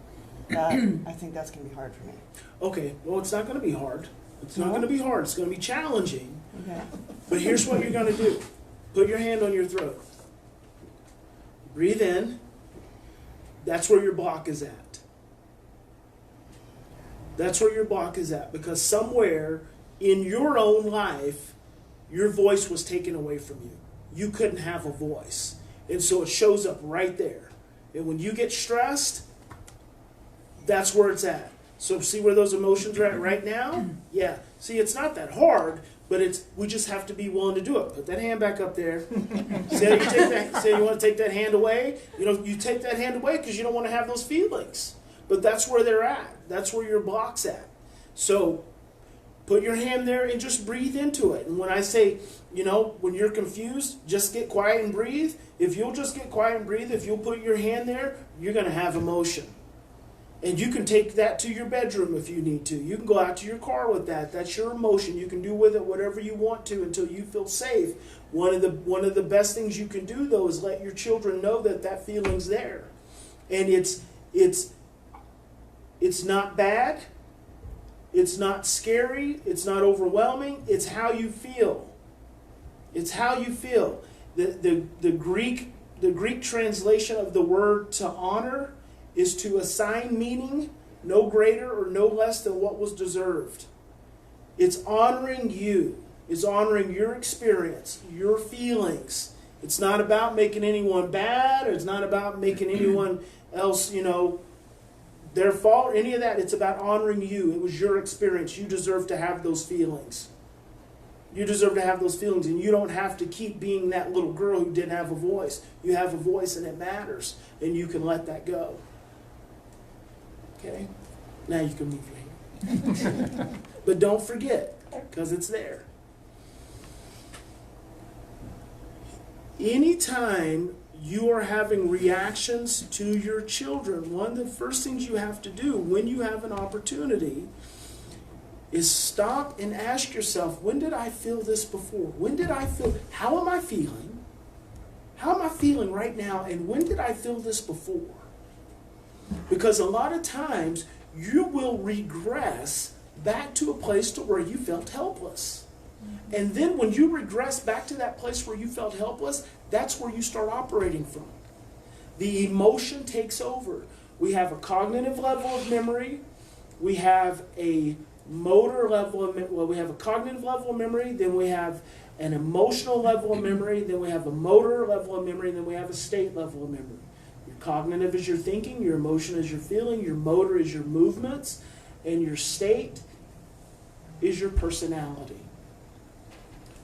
that I think that's gonna be hard for me. Okay, well, it's not going to be hard. It's not going to be hard. It's going to be challenging. Okay. But here's what you're going to do. Put your hand on your throat. Breathe in. That's where your block is at. That's where your block is at. Because somewhere in your own life, your voice was taken away from you. You couldn't have a voice. And so it shows up right there. And when you get stressed, that's where it's at. So see where those emotions are at right now? Yeah. See, it's not that hard, but we just have to be willing to do it. Put that hand back up there. Say you want to take that hand away. You take that hand away because you don't want to have those feelings. But that's where they're at. That's where your block's at. So put your hand there and just breathe into it. And when I say, when you're confused, just get quiet and breathe. If you'll just get quiet and breathe, if you'll put your hand there, you're going to have emotion. And you can take that to your bedroom if you need to. You can go out to your car with that. That's your emotion. You can do with it whatever you want to until you feel safe. One of the best things you can do, though, is let your children know that feeling's there. And it's not bad. It's not scary. It's not overwhelming. It's how you feel. It's how you feel. The Greek translation of the word to honor is to assign meaning no greater or no less than what was deserved. It's honoring you. It's honoring your experience, your feelings. It's not about making anyone bad, or it's not about making anyone else, their fault or any of that. It's about honoring you. It was your experience. You deserve to have those feelings. You deserve to have those feelings, and you don't have to keep being that little girl who didn't have a voice. You have a voice, and it matters, and you can let that go. Okay? Now you can move your hand. But don't forget, because it's there. Anytime you are having reactions to your children, one of the first things you have to do when you have an opportunity is stop and ask yourself, when did I feel this before? How am I feeling? How am I feeling right now? And when did I feel this before? Because a lot of times you will regress back to a place to where you felt helpless. And then when you regress back to that place where you felt helpless, that's where you start operating from. The emotion takes over. We have a cognitive level of memory. We have a motor level of memory. Well, we have a cognitive level of memory, then we have an emotional level of memory, then we have a motor level of memory, and then we have a state level of memory. Your cognitive is your thinking, your emotion is your feeling, your motor is your movements, and your state is your personality.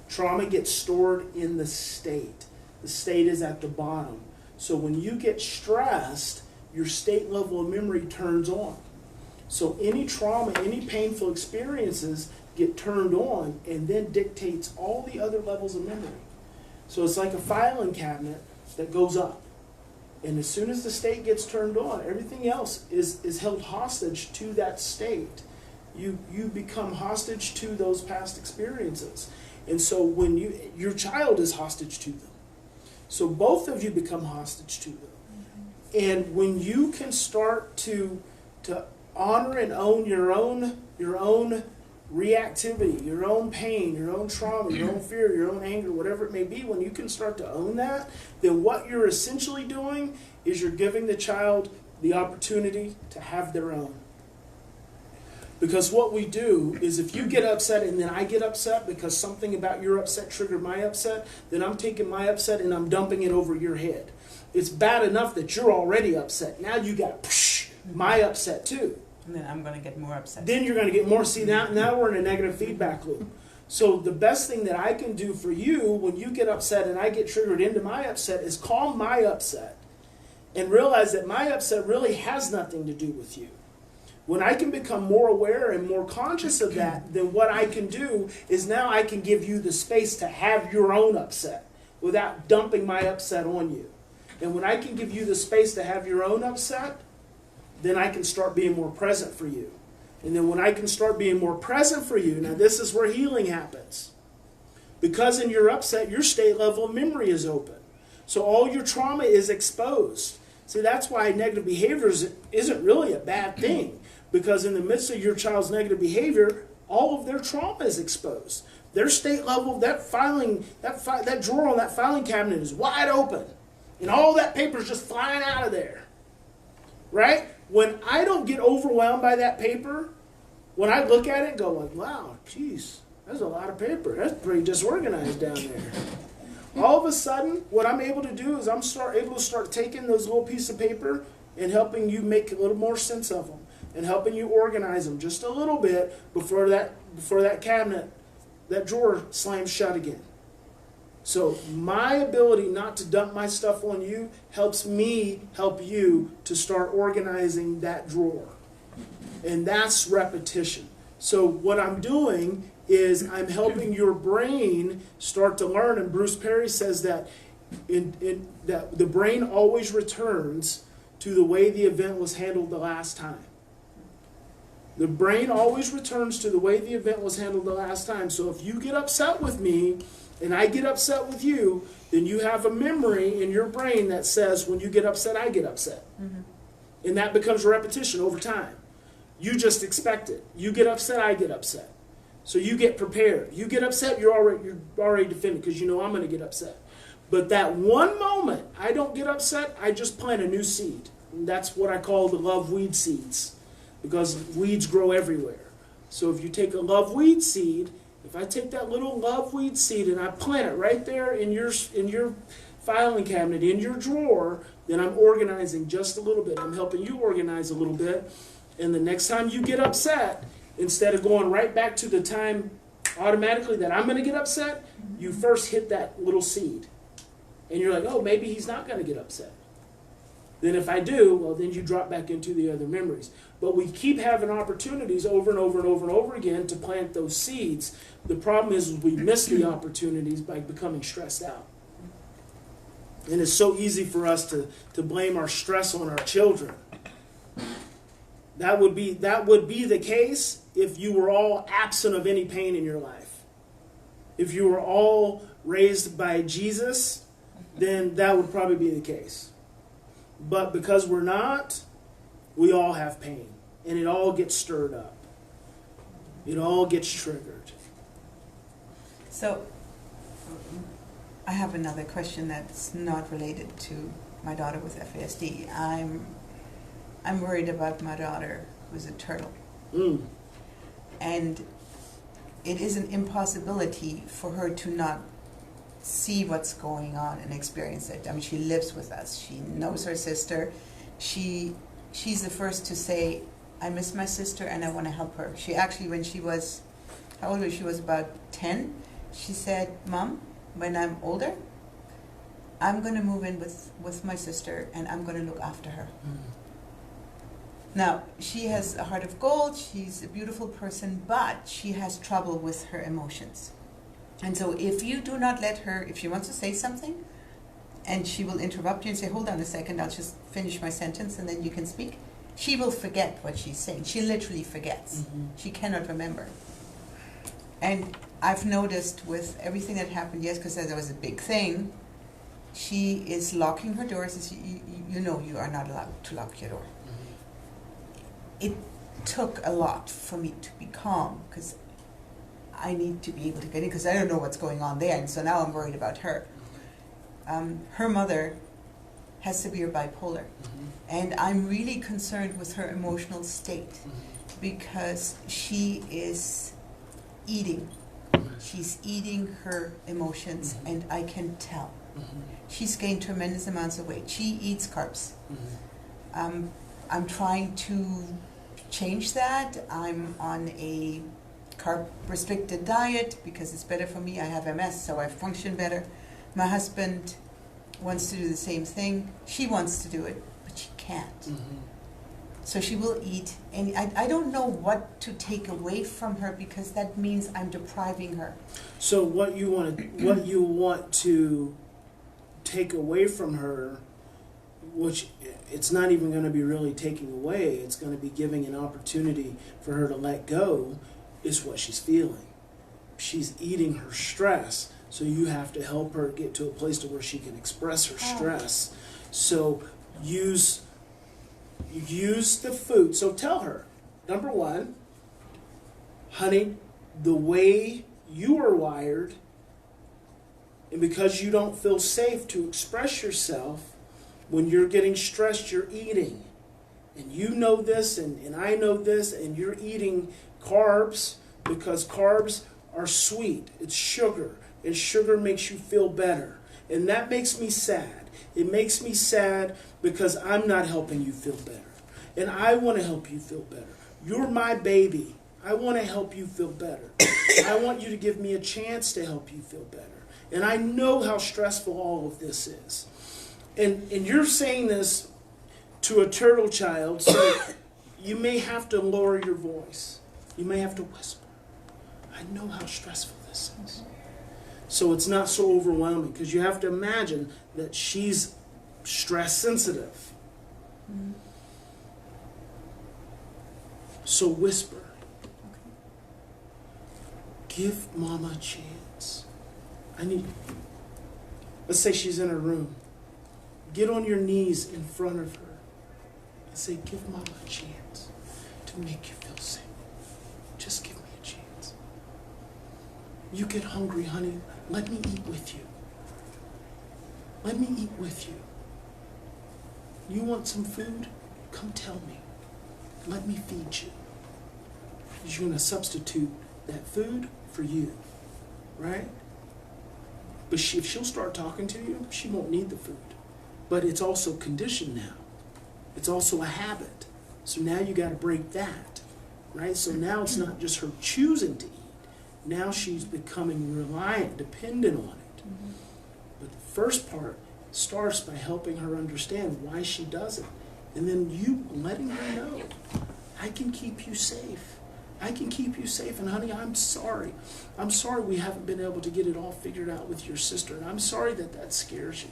Trauma gets stored in the state. The state is at the bottom. So when you get stressed, your state level of memory turns on. So any trauma, any painful experiences get turned on and then dictates all the other levels of memory. So it's like a filing cabinet that goes up. And as soon as the state gets turned on, everything else is held hostage to that state. You become hostage to those past experiences. And so when your child is hostage to them. So both of you become hostage to them. And when you can start to honor and own your own reactivity, your own pain, your own trauma, your own fear, your own anger, whatever it may be, when you can start to own that, then what you're essentially doing is you're giving the child the opportunity to have their own. Because what we do is if you get upset and then I get upset because something about your upset triggered my upset, then I'm taking my upset and I'm dumping it over your head. It's bad enough that you're already upset. Now you got my upset too. And then I'm going to get more upset. Then you're going to get more. See, now we're in a negative feedback loop. So the best thing that I can do for you when you get upset and I get triggered into my upset is calm my upset and realize that my upset really has nothing to do with you. When I can become more aware and more conscious of that, then what I can do is now I can give you the space to have your own upset without dumping my upset on you. And when I can give you the space to have your own upset, then I can start being more present for you. And then when I can start being more present for you, now this is where healing happens. Because in your upset, your state level of memory is open. So all your trauma is exposed. See, that's why negative behavior isn't really a bad thing. Because in the midst of your child's negative behavior, all of their trauma is exposed. Their state level, that drawer on that filing cabinet is wide open. And all that paper is just flying out of there. Right? When I don't get overwhelmed by that paper, when I look at it and go like, wow, geez, that's a lot of paper. That's pretty disorganized down there. All of a sudden, what I'm able to do is I'm able to start taking those little pieces of paper and helping you make a little more sense of them and helping you organize them just a little bit before that cabinet, that drawer slams shut again. So my ability not to dump my stuff on you helps me help you to start organizing that drawer. And that's repetition. So what I'm doing is I'm helping your brain start to learn. And Bruce Perry says that, that the brain always returns to the way the event was handled the last time. The brain always returns to the way the event was handled the last time. So if you get upset with me, and I get upset with you, then you have a memory in your brain that says, when you get upset, I get upset. Mm-hmm. And that becomes repetition over time. You just expect it. You get upset, I get upset. So you get prepared. You get upset, you're already defended because you know I'm going to get upset. But that one moment I don't get upset, I just plant a new seed. And that's what I call the love weed seeds, because weeds grow everywhere. So if you take a love weed seed, if I take that little love weed seed and I plant it right there in your filing cabinet, in your drawer, then I'm organizing just a little bit. I'm helping you organize a little bit. And the next time you get upset, instead of going right back to the time automatically that I'm going to get upset, you first hit that little seed. And you're like, oh, maybe he's not going to get upset. Then if I do, well, then you drop back into the other memories. But we keep having opportunities over and over and over and over again to plant those seeds. The problem is we miss the opportunities by becoming stressed out. And it's so easy for us to blame our stress on our children. That would be the case if you were all absent of any pain in your life. If you were all raised by Jesus, then that would probably be the case. But because we're not, we all have pain. And it all gets stirred up. It all gets triggered. So, I have another question that's not related to my daughter with FASD. I'm worried about my daughter who's a turtle. Mm. And it is an impossibility for her to not see what's going on and experience it. I mean, she lives with us. She knows her sister. She's the first to say, I miss my sister and I want to help her. She actually, when she was, how old was she? She was about 10. She said, Mom, when I'm older, I'm going to move in with my sister and I'm going to look after her. Mm. Now, she has a heart of gold. She's a beautiful person, but she has trouble with her emotions. And so if you do not let her, if she wants to say something, and she will interrupt you and say, hold on a second, I'll just finish my sentence and then you can speak, she will forget what she's saying. She literally forgets. Mm-hmm. She cannot remember. And I've noticed with everything that happened, yes, because that was a big thing, she is locking her doors. You know you are not allowed to lock your door. Mm-hmm. It took a lot for me to be calm, because I need to be able to get in because I don't know what's going on there, and so now I'm worried about her. Her mother has severe bipolar. And I'm really concerned with her emotional state because she is eating. She's eating her emotions, and I can tell. She's gained tremendous amounts of weight. She eats carbs. I'm trying to change that. I'm on a carb-restricted diet because it's better for me. I have MS, so I function better. My husband wants to do the same thing. She wants to do it, but she can't. So she will eat, and I don't know what to take away from her because that means I'm depriving her. So what you want to take away from her, which it's not even going to be really taking away, it's going to be giving an opportunity for her to let go, is what she's feeling. She's eating her stress, so you have to help her get to a place to where she can express her stress. So use the food. So tell her, number one, honey, the way you are wired, and because you don't feel safe to express yourself, when you're getting stressed, you're eating. And you know this, and I know this, and you're eating carbs because carbs are sweet. It's sugar, and sugar makes you feel better. And that makes me sad. It makes me sad because I'm not helping you feel better. And I want to help you feel better. You're my baby. I want to help you feel better. I want you to give me a chance to help you feel better. And I know how stressful all of this is. And you're saying this to a turtle child, so you may have to lower your voice. You may have to whisper. I know how stressful this is. So it's not so overwhelming, because you have to imagine that she's stress sensitive. So whisper. Give Mama a chance. Let's say she's in her room. Get on your knees in front of her and say, give Mama a chance to make you feel safe. Just give me a chance. You get hungry, honey. Let me eat with you. Let me eat with you. You want some food? Come tell me. Let me feed you. You're going to substitute that food for you, right? But if she'll start talking to you, she won't need the food. But it's also conditioned now. It's also a habit. So now you got to break that, right? So now it's not just her choosing to eat. Now she's becoming reliant, dependent on it. But the first part starts by helping her understand why she does it. And then you letting her know, I can keep you safe. I can keep you safe. And honey, I'm sorry. I'm sorry we haven't been able to get it all figured out with your sister. And I'm sorry that scares you.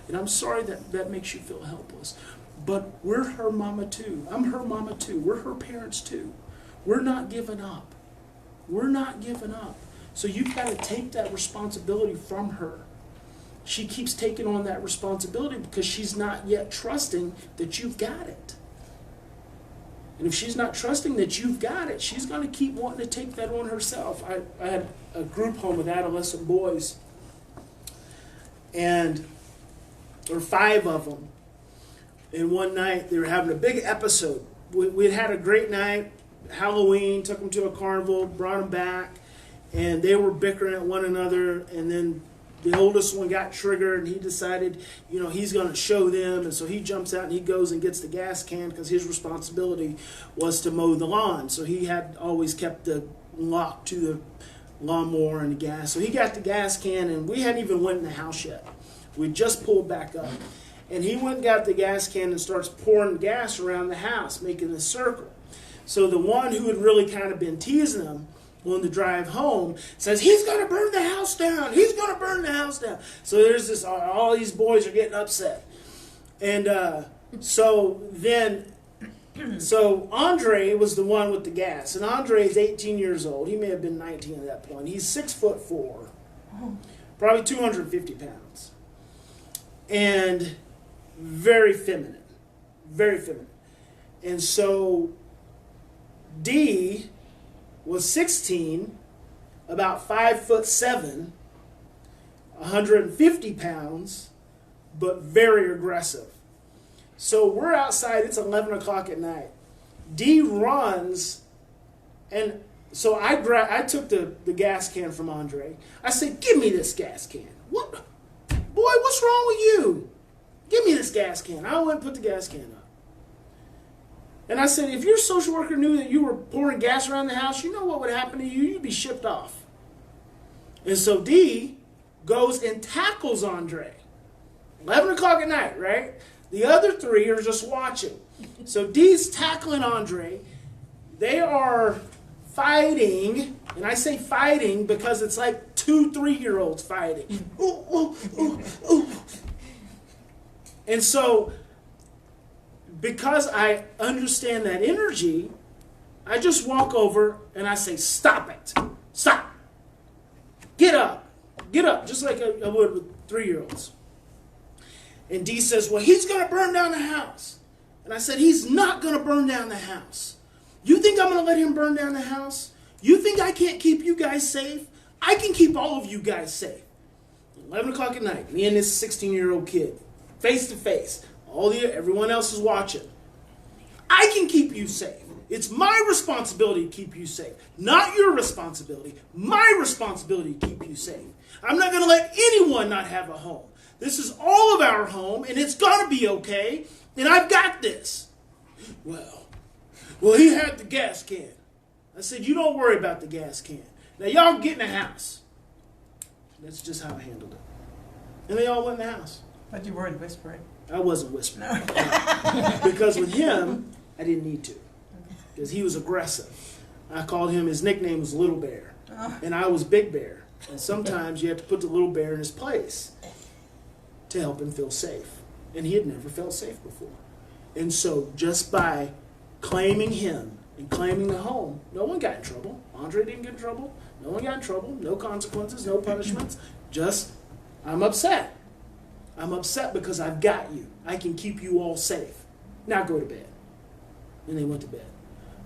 And I'm sorry that makes you feel helpless. But we're her mama too. I'm her mama too. We're her parents too. We're not giving up. We're not giving up. So you've got to take that responsibility from her. She keeps taking on that responsibility because she's not yet trusting that you've got it. And if she's not trusting that you've got it, she's going to keep wanting to take that on herself. I had a group home with adolescent boys, and there were 5 of them. And one night they were having a big episode. We had a great night, Halloween, took them to a carnival, brought them back, and they were bickering at one another. And then the oldest one got triggered, and he decided, he's going to show them. And so he jumps out and he goes and gets the gas can because his responsibility was to mow the lawn. So he had always kept the lock to the lawnmower and the gas. So he got the gas can, and we hadn't even went in the house yet. We just pulled back up. And he went and got the gas can and starts pouring gas around the house, making a circle. So the one who had really kind of been teasing him on the drive home says, he's going to burn the house down. He's going to burn the house down. So there's this, all these boys are getting upset. And so Andre was the one with the gas. And Andre is 18 years old. He may have been 19 at that point. He's 6'4", probably 250 pounds. And very feminine. Very feminine. And so D was 16, about 5'7", 150 pounds, but very aggressive. So we're outside, it's 11 o'clock at night. Dee runs, and so I took the gas can from Andre. I said, give me this gas can. What? Boy, what's wrong with you? Give me this gas can. I went and put the gas can up. And I said, if your social worker knew that you were pouring gas around the house, you know what would happen to you? You'd be shipped off. And so Dee goes and tackles Andre. 11 o'clock at night, right? The other three are just watching. So Dee's tackling Andre. They are fighting, and I say fighting because it's like 2 3-year-olds fighting. Ooh, ooh, ooh, ooh. And so, because I understand that energy, I just walk over and I say, stop it. Stop. Get up. Get up, just like I would with 3-year-olds. And Dee says, well, he's going to burn down the house. And I said, he's not going to burn down the house. You think I'm going to let him burn down the house? You think I can't keep you guys safe? I can keep all of you guys safe. 11 o'clock at night, me and this 16-year-old kid, face to face. Everyone else is watching. I can keep you safe. It's my responsibility to keep you safe. Not your responsibility. My responsibility to keep you safe. I'm not going to let anyone not have a home. This is all of our home, and it's going to be okay, and I've got this. Well, he had the gas can. I said, you don't worry about the gas can. Now, y'all get in the house. That's just how I handled it. And they all went in the house. But you weren't whispering. I wasn't whispering. Because with him, I didn't need to. Because he was aggressive. I called him, his nickname was Little Bear. And I was Big Bear. And sometimes you have to put the little bear in his place to help him feel safe. And he had never felt safe before. And so just by claiming him and claiming the home, no one got in trouble. Andre didn't get in trouble. No one got in trouble. No consequences, no punishments. Just, I'm upset. I'm upset because I've got you. I can keep you all safe. Now go to bed. And they went to bed.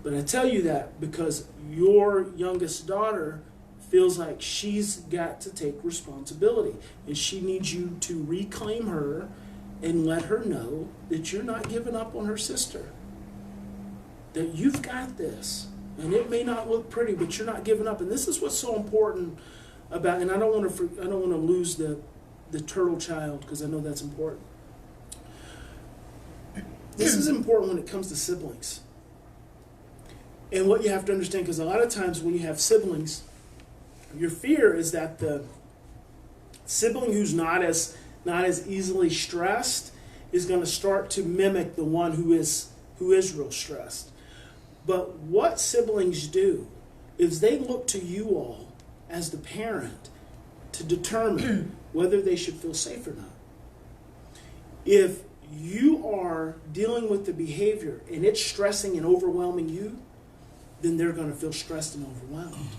But I tell you that because your youngest daughter feels like she's got to take responsibility. And she needs you to reclaim her and let her know that you're not giving up on her sister. That you've got this. And it may not look pretty, but you're not giving up. And this is what's so important about, and I don't want to lose the turtle child because I know that's important. This is important when it comes to siblings. And what you have to understand, because a lot of times when you have siblings, your fear is that the sibling who's not as easily stressed is going to start to mimic the one who is real stressed. But what siblings do is they look to you all as the parent to determine whether they should feel safe or not. If you are dealing with the behavior and it's stressing and overwhelming you, then they're going to feel stressed and overwhelmed.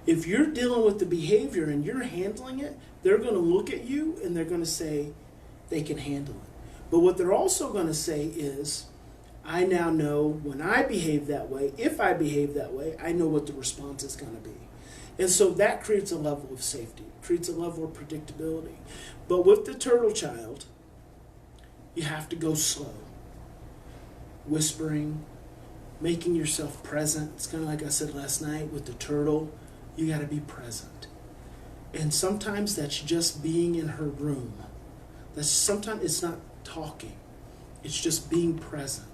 If you're dealing with the behavior and you're handling it, they're going to look at you and they're going to say they can handle it. But what they're also going to say is, I now know when I behave that way, if I behave that way, I know what the response is going to be. And so that creates a level of safety, creates a level of predictability. But with the turtle child, you have to go slow. Whispering, making yourself present. It's kind of like I said last night with the turtle. You got to be present. And sometimes that's just being in her room. Sometimes it's not talking. It's just being present.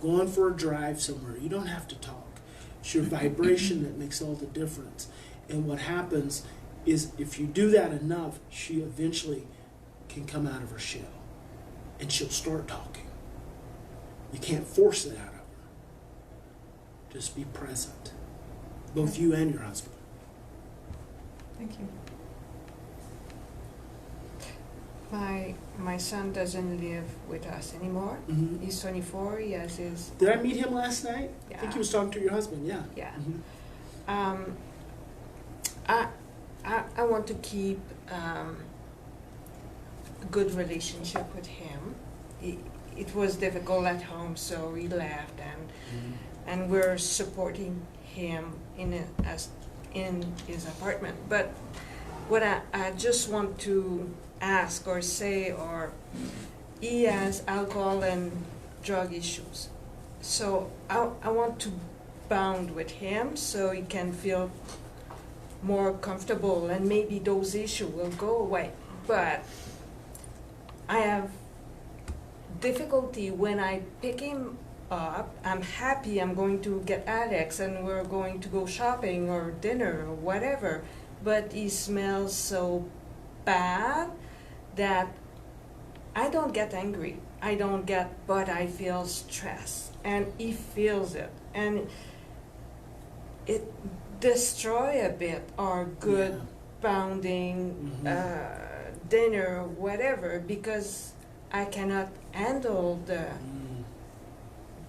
Going for a drive somewhere. You don't have to talk. It's your vibration that makes all the difference. And what happens is if you do that enough, she eventually can come out of her shell. And she'll start talking. You can't force it out of her. Just be present. Both you and your husband. Thank you. My son doesn't live with us anymore. Mm-hmm. He's 24. He has his. Did I meet him last night? Yeah. I think he was talking to your husband. Yeah. Yeah. Mm-hmm. I want to keep a good relationship with him. It was difficult at home, so he left, and we're supporting him in his apartment. But what I just want to ask or say, or he has alcohol and drug issues. So I want to bond with him so he can feel more comfortable, and maybe those issues will go away. But I have difficulty when I pick him up. I'm happy I'm going to get Alex and we're going to go shopping or dinner or whatever, but he smells so bad that I don't get angry. But I feel stress, and he feels it, and it destroy a bit our good bonding, dinner, whatever, because I cannot handle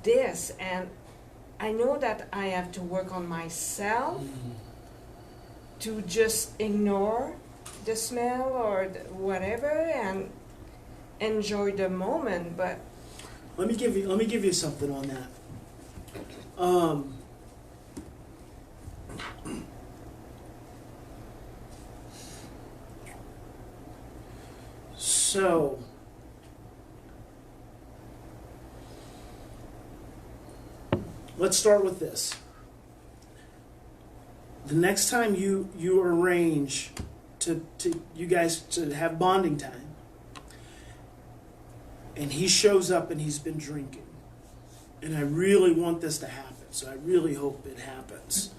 this, and I know that I have to work on myself to just ignore the smell or whatever and enjoy the moment. But let me give you something on that. So let's start with this. The next time you arrange to you guys to have bonding time, and he shows up and he's been drinking, and I really want this to happen, so I really hope it happens,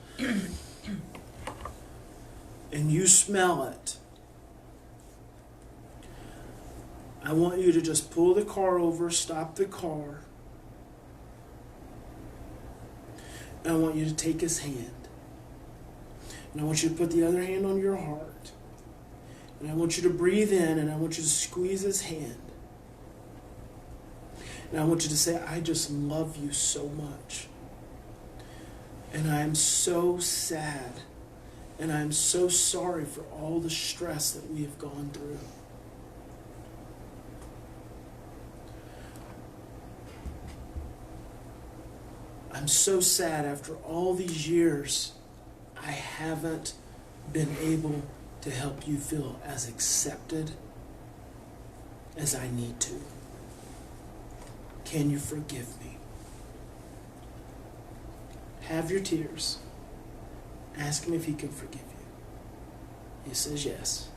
and you smell it, I want you to just pull the car over, stop the car, and I want you to take his hand. And I want you to put the other hand on your heart. And I want you to breathe in, and I want you to squeeze his hand. And I want you to say, I just love you so much. And I am so sad. And I am so sorry for all the stress that we have gone through. I'm so sad after all these years, I haven't been able to help you feel as accepted as I need to. Can you forgive me? Have your tears. Ask him if he can forgive you. He says yes.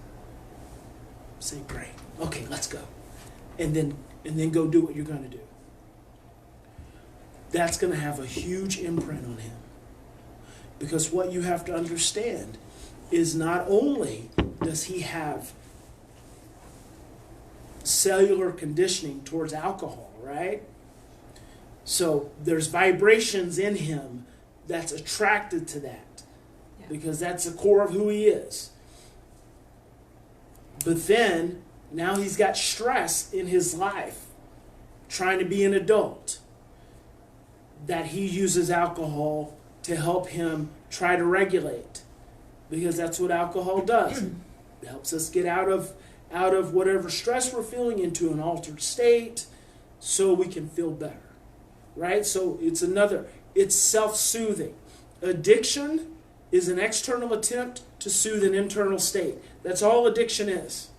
Say, great. Okay, let's go. And then go do what you're going to do. That's going to have a huge imprint on him. Because what you have to understand is not only does he have cellular conditioning towards alcohol, right? So there's vibrations in him that's attracted to that, because that's the core of who he is. But then now he's got stress in his life trying to be an adult that he uses alcohol to help him try to regulate, because that's what alcohol does. It helps us get out of whatever stress we're feeling into an altered state so we can feel better, right? So it's self-soothing. Addiction is an external attempt to soothe an internal state. That's all addiction is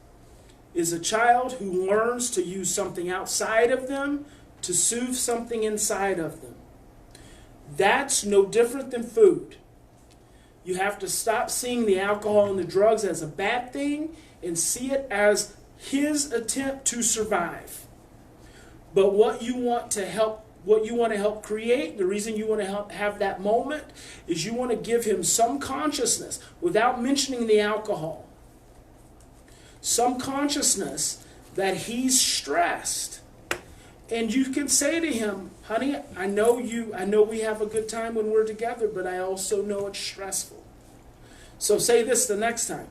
a child who learns to use something outside of them to soothe something inside of them. That's no different than food. You have to stop seeing the alcohol and the drugs as a bad thing and see it as his attempt to survive. But what you want to help create, the reason you want to have that moment, is you want to give him some consciousness without mentioning the alcohol. Some consciousness that he's stressed. And you can say to him, honey, I know we have a good time when we're together, but I also know it's stressful. So say this the next time.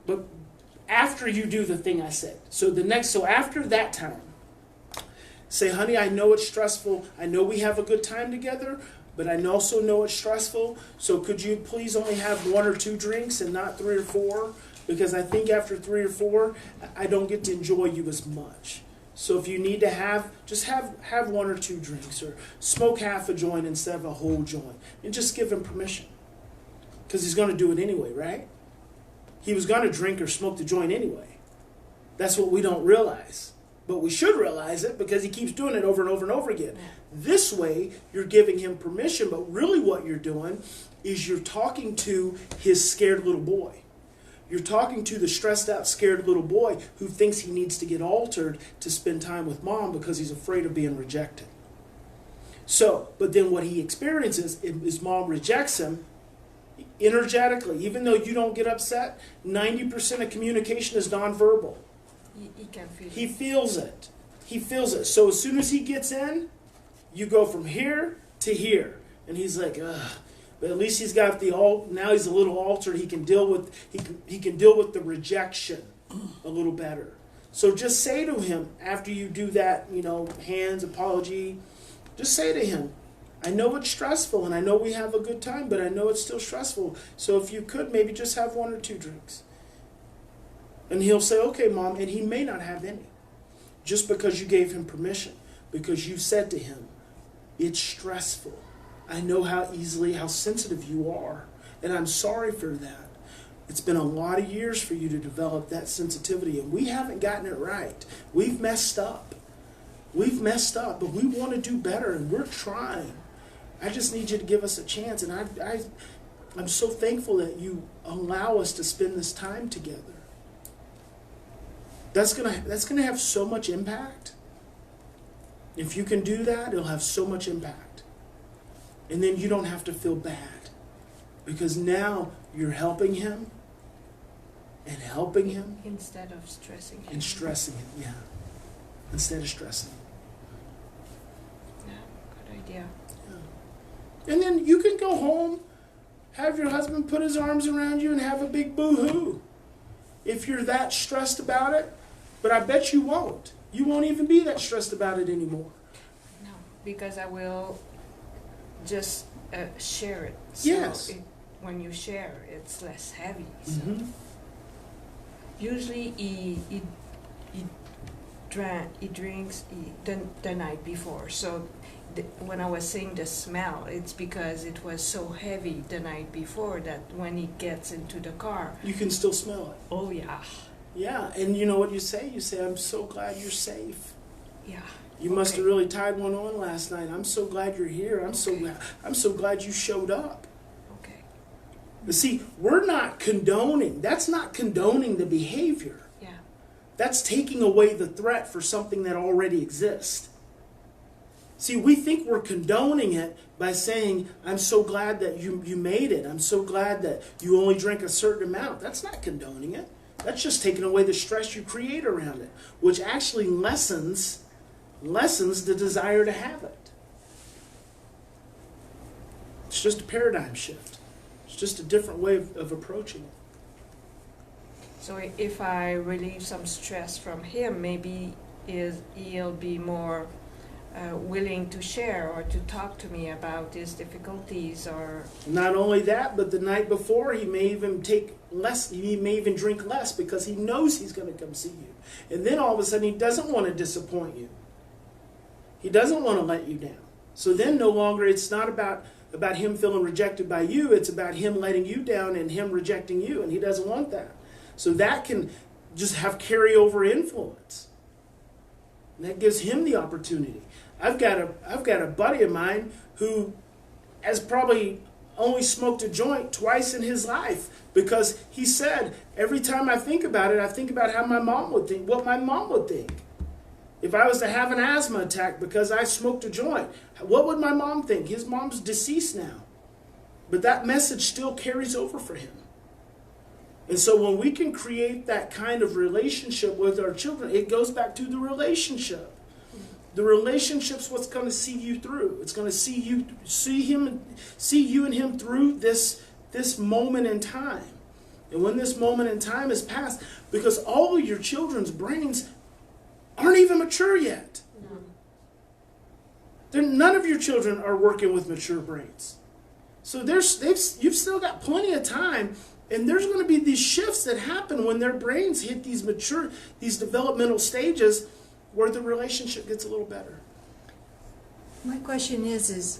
But after you do the thing I said. So after that time, say, honey, I know it's stressful. I know we have a good time together, but I also know it's stressful. So could you please only have 1 or 2 drinks and not 3 or 4? Because I think after 3 or 4, I don't get to enjoy you as much. So if you need to just have 1 or 2 drinks, or smoke half a joint instead of a whole joint, and just give him permission. Because he's going to do it anyway, right? He was going to drink or smoke the joint anyway. That's what we don't realize. But we should realize it because he keeps doing it over and over and over again. This way, you're giving him permission, but really what you're doing is you're talking to his scared little boy. You're talking to the stressed out, scared little boy who thinks he needs to get altered to spend time with mom because he's afraid of being rejected. So, but then what he experiences is mom rejects him energetically. Even though you don't get upset, 90% of communication is nonverbal. He can feel He feels it. He feels it. So as soon as he gets in, you go from here to here. And he's like, ugh. But at least he's got now he's a little altered. He can deal with the rejection a little better. So just say to him after you do that, hands, apology, just say to him, I know it's stressful and I know we have a good time, but I know it's still stressful. So if you could maybe just have 1 or 2 drinks. And he'll say, okay, Mom, and he may not have any. Just because you gave him permission. Because you said to him, it's stressful. I know how sensitive you are. And I'm sorry for that. It's been a lot of years for you to develop that sensitivity. And we haven't gotten it right. We've messed up. But we want to do better. And we're trying. I just need you to give us a chance. And I'm so thankful that you allow us to spend this time together. That's gonna have so much impact. If you can do that, it'll have so much impact. And then you don't have to feel bad. Because now you're helping him and helping him. instead of stressing him. And stressing him, yeah. Instead of stressing him. Yeah, good idea. Yeah. And then you can go home, have your husband put his arms around you and have a big boo-hoo. If you're that stressed about it, but I bet you won't. You won't even be that stressed about it anymore. No, because I will just share it. So Yes. When you share, it's less heavy. So. Mm-hmm. Usually he drinks the night before. So when I was saying the smell, it's because it was so heavy the night before that when he gets into the car, You can still smell it. oh yeah, Yeah, and you know what you say? You say, I'm so glad you're safe. yeah. You must Okay. have really tied one on last night. I'm so glad you're here. I'm so glad you showed up. Okay. But see, we're not condoning. That's not condoning the behavior. Yeah. That's taking away the threat for something that already exists. See, we think we're condoning it by saying, I'm so glad that you made it. I'm so glad that you only drank a certain amount. That's not condoning it. That's just taking away the stress you create around it, which actually lessens the desire to have it. It's just a paradigm shift. It's just a different way of approaching it. So if I relieve some stress from him, maybe he'll be more willing to share or to talk to me about his difficulties or... Not only that, but the night before, he may even take less, he may even drink less because he knows he's going to come see you. And then all of a sudden, he doesn't want to disappoint you. He doesn't want to let you down. So then no longer, it's not about him feeling rejected by you, it's about him letting you down and him rejecting you, and he doesn't want that. So that can just have carryover influence. And that gives him the opportunity. I've got a buddy of mine who has probably only smoked a joint twice in his life because he said, every time I think about it, I think about how my mom would think, what my mom would think. If I was to have an asthma attack because I smoked a joint, what would my mom think? His mom's deceased now. But that message still carries over for him. And so when we can create that kind of relationship with our children, it goes back to the relationship. The relationship's what's going to see you through. It's going to see you and him through this moment in time. And when this moment in time is passed, because all of your children's brains aren't even mature yet. No. None of your children are working with mature brains. So you've still got plenty of time, and there's going to be these shifts that happen when their brains hit these developmental stages where the relationship gets a little better. My question is,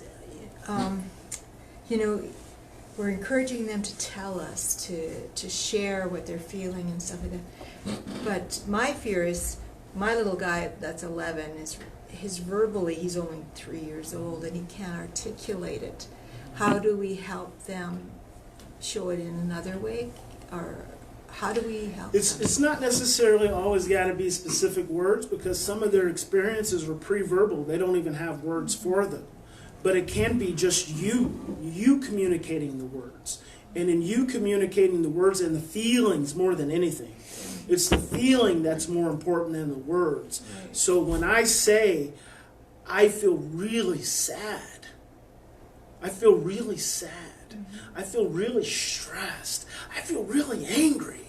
we're encouraging them to tell us, to share what they're feeling and stuff like that. But my fear is, my little guy that's 11 he's only 3 years old and he can't articulate it. How do we help them show it in another way, or how do we help them? It's not necessarily always got to be specific words, because some of their experiences are pre-verbal. They don't even have words for them. But it can be just you communicating the words. And in you communicating the words and the feelings more than anything. It's the feeling that's more important than the words. Right. So when I say, I feel really sad, I feel really sad, I feel really stressed, I feel really angry,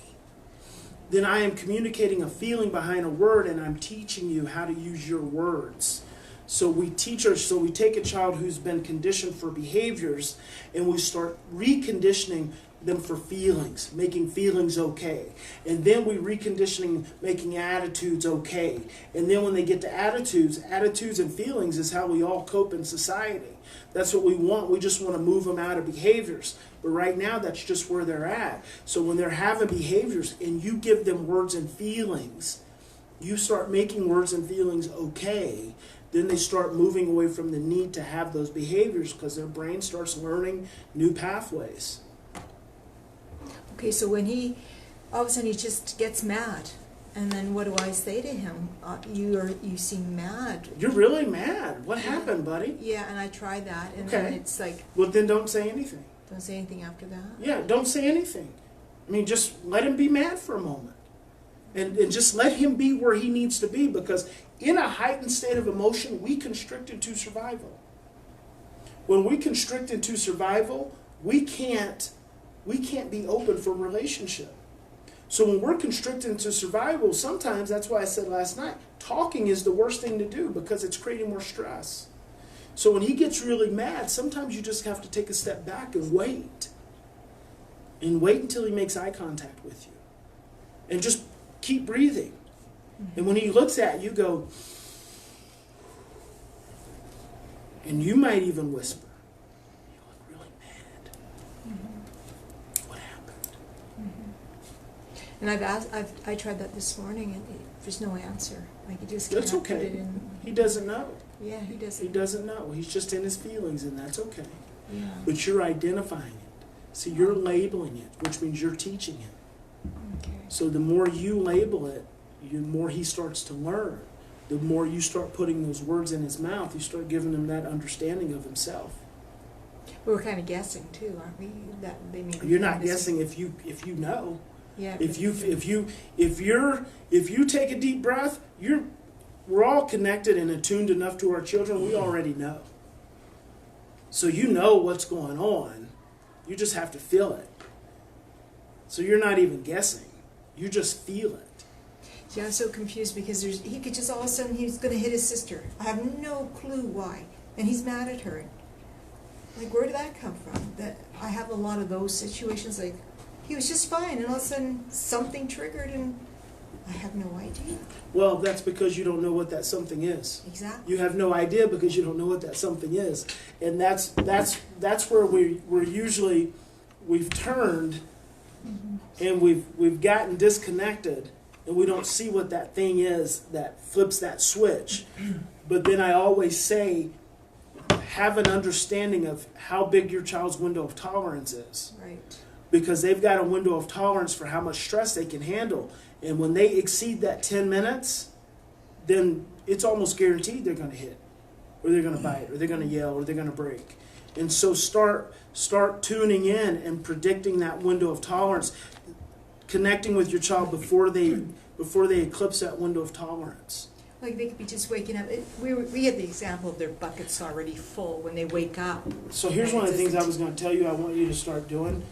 then I am communicating a feeling behind a word, and I'm teaching you how to use your words. So we take a child who's been conditioned for behaviors, and we start reconditioning them for feelings, making feelings okay. And then we reconditioning making attitudes okay. And then when they get to attitudes and feelings is how we all cope in society. That's what we want. We just want to move them out of behaviors. But right now, that's just where they're at. So when they're having behaviors and you give them words and feelings, you start making words and feelings okay, then they start moving away from the need to have those behaviors, because their brain starts learning new pathways. Okay, so when all of a sudden he just gets mad, and then what do I say to him? You seem mad. You're really mad. What happened, buddy? Yeah, and I try that, and Okay. then it's like, Well, then don't say anything. don't say anything after that. Yeah, don't say anything. I mean, just let him be mad for a moment. And just let him be where he needs to be, because in a heightened state of emotion, we constrict into survival. When we constrict into survival, we can't be open for relationship. So when we're constricted into survival, sometimes, that's why I said last night, talking is the worst thing to do, because it's creating more stress. So when he gets really mad, sometimes you just have to take a step back and wait. And wait until he makes eye contact with you. And just keep breathing. And when he looks at you, go, and you might even whisper, you look really mad. What happened? And I tried that this morning, and there's no answer. Like, you just That's can't put okay. it in. He doesn't know. Yeah, he doesn't. He doesn't know. He's just in his feelings, and that's okay. Yeah. But you're identifying it. See, you're labeling it, which means you're teaching him. Okay. So the more you label it, the more he starts to learn. The more you start putting those words in his mouth, you start giving him that understanding of himself. We're kind of guessing too, aren't we? That they may be You're not kind of- guessing if you know. Yeah. If you take a deep breath, we're all connected and attuned enough to our children. We already know. So you know what's going on. You just have to feel it. So you're not even guessing. You just feel it. Yeah, I'm so confused because he could just all of a sudden he's going to hit his sister. I have no clue why, and he's mad at her. Like, where did that come from? That I have a lot of those situations. Like, he was just fine, and all of a sudden something triggered, and I have no idea. Well, that's because you don't know what that something is. Exactly. You have no idea because you don't know what that something is, and that's where we've turned, and we've gotten disconnected, and we don't see what that thing is that flips that switch. But then I always say, have an understanding of how big your child's window of tolerance is. Right. Because they've got a window of tolerance for how much stress they can handle. And when they exceed that 10 minutes, then it's almost guaranteed they're going to hit, or they're going to bite, or they're going to yell, or they're going to break. And so start tuning in and predicting that window of tolerance, connecting with your child before they eclipse that window of tolerance. Like, they could be just waking up. We had the example of their buckets already full when they wake up. So here's one of the things I was going to tell you I want you to start doing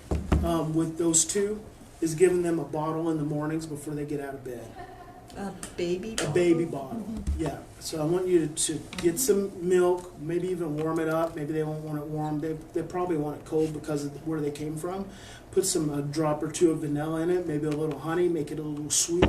with those two, is giving them a bottle in the mornings before they get out of bed. A baby bottle? A baby bottle, yeah. So I want you to get some milk, maybe even warm it up. Maybe they won't want it warm. They probably want it cold because of where they came from. Put a drop or two of vanilla in it, maybe a little honey, make it a little sweet.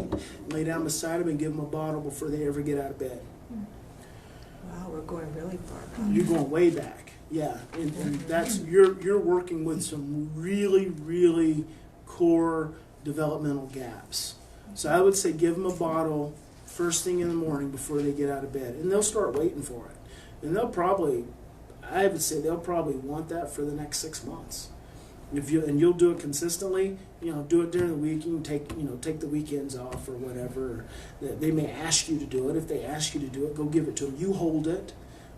Lay down beside them and give them a bottle before they ever get out of bed. Wow, we're going really far back. You're going way back. Yeah, and that's you're working with some really, really core developmental gaps. So I would say give them a bottle first thing in the morning before they get out of bed, and they'll start waiting for it. And I would say they'll probably want that for the next 6 months. You'll do it consistently, do it during the week. You can take the weekends off or whatever. They may ask you to do it. If they ask you to do it, go give it to them. You hold it,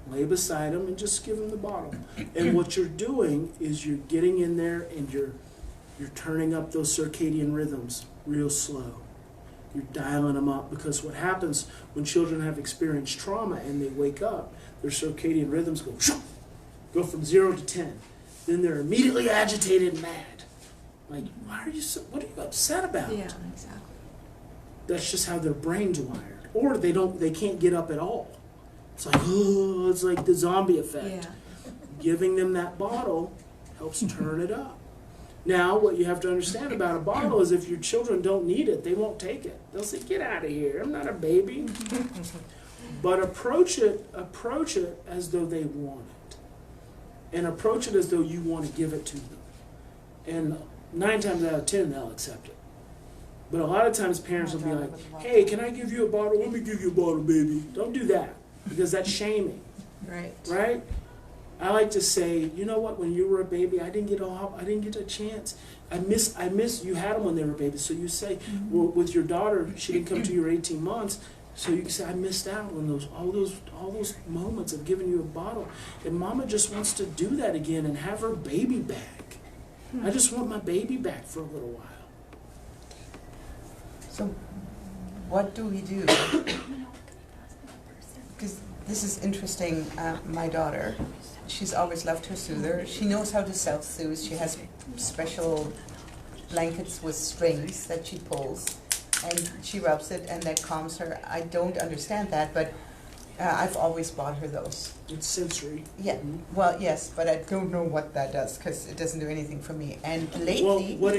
lay beside them, and just give them the bottle. And what you're doing is you're getting in there and you're turning up those circadian rhythms real slow. You're dialing them up, because what happens when children have experienced trauma and they wake up, their circadian rhythms go from 0 to 10. Then they're immediately agitated and mad. Like, what are you upset about? Yeah, exactly. That's just how their brain's wired. Or they can't get up at all. It's like, oh, it's like the zombie effect. Yeah. Giving them that bottle helps turn it up. Now, what you have to understand about a bottle is if your children don't need it, they won't take it. They'll say, get out of here, I'm not a baby. But approach it as though they want it. And approach it as though you want to give it to them. And 9 times out of 10, they'll accept it. But a lot of times parents will be like, hey, can I give you a bottle? Let me give you a bottle, baby. Don't do that, because that's shaming. Right. Right? I like to say, you know what, when you were a baby, I didn't get a chance. I miss you had them when they were babies. So you say, well, with your daughter, she didn't come to your 18 months. So you can say, I missed out on all those moments of giving you a bottle. And mama just wants to do that again and have her baby back. I just want my baby back for a little while. So what do we do? Because this is interesting. My daughter, she's always loved her soother. She knows how to self-soothe. She has special blankets with strings that she pulls, and she rubs it, and that calms her. I don't understand that, but I've always bought her those. It's sensory. Yeah, well, yes, but I don't know what that does, because it doesn't do anything for me. And lately... Well, what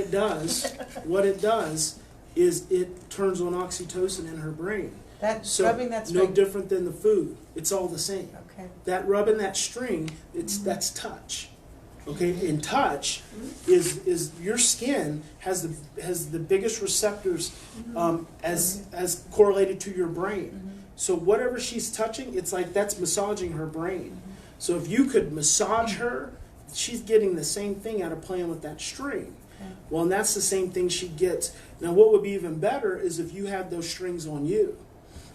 it does is it turns on oxytocin in her brain. Rubbing that string... No different than the food. It's all the same. Okay. That rubbing that string, that's touch. Okay, and touch is your skin has the biggest receptors as correlated to your brain. So whatever she's touching, it's like that's massaging her brain. So if you could massage her, she's getting the same thing out of playing with that string. Well, and that's the same thing she gets. Now, what would be even better is if you had those strings on you,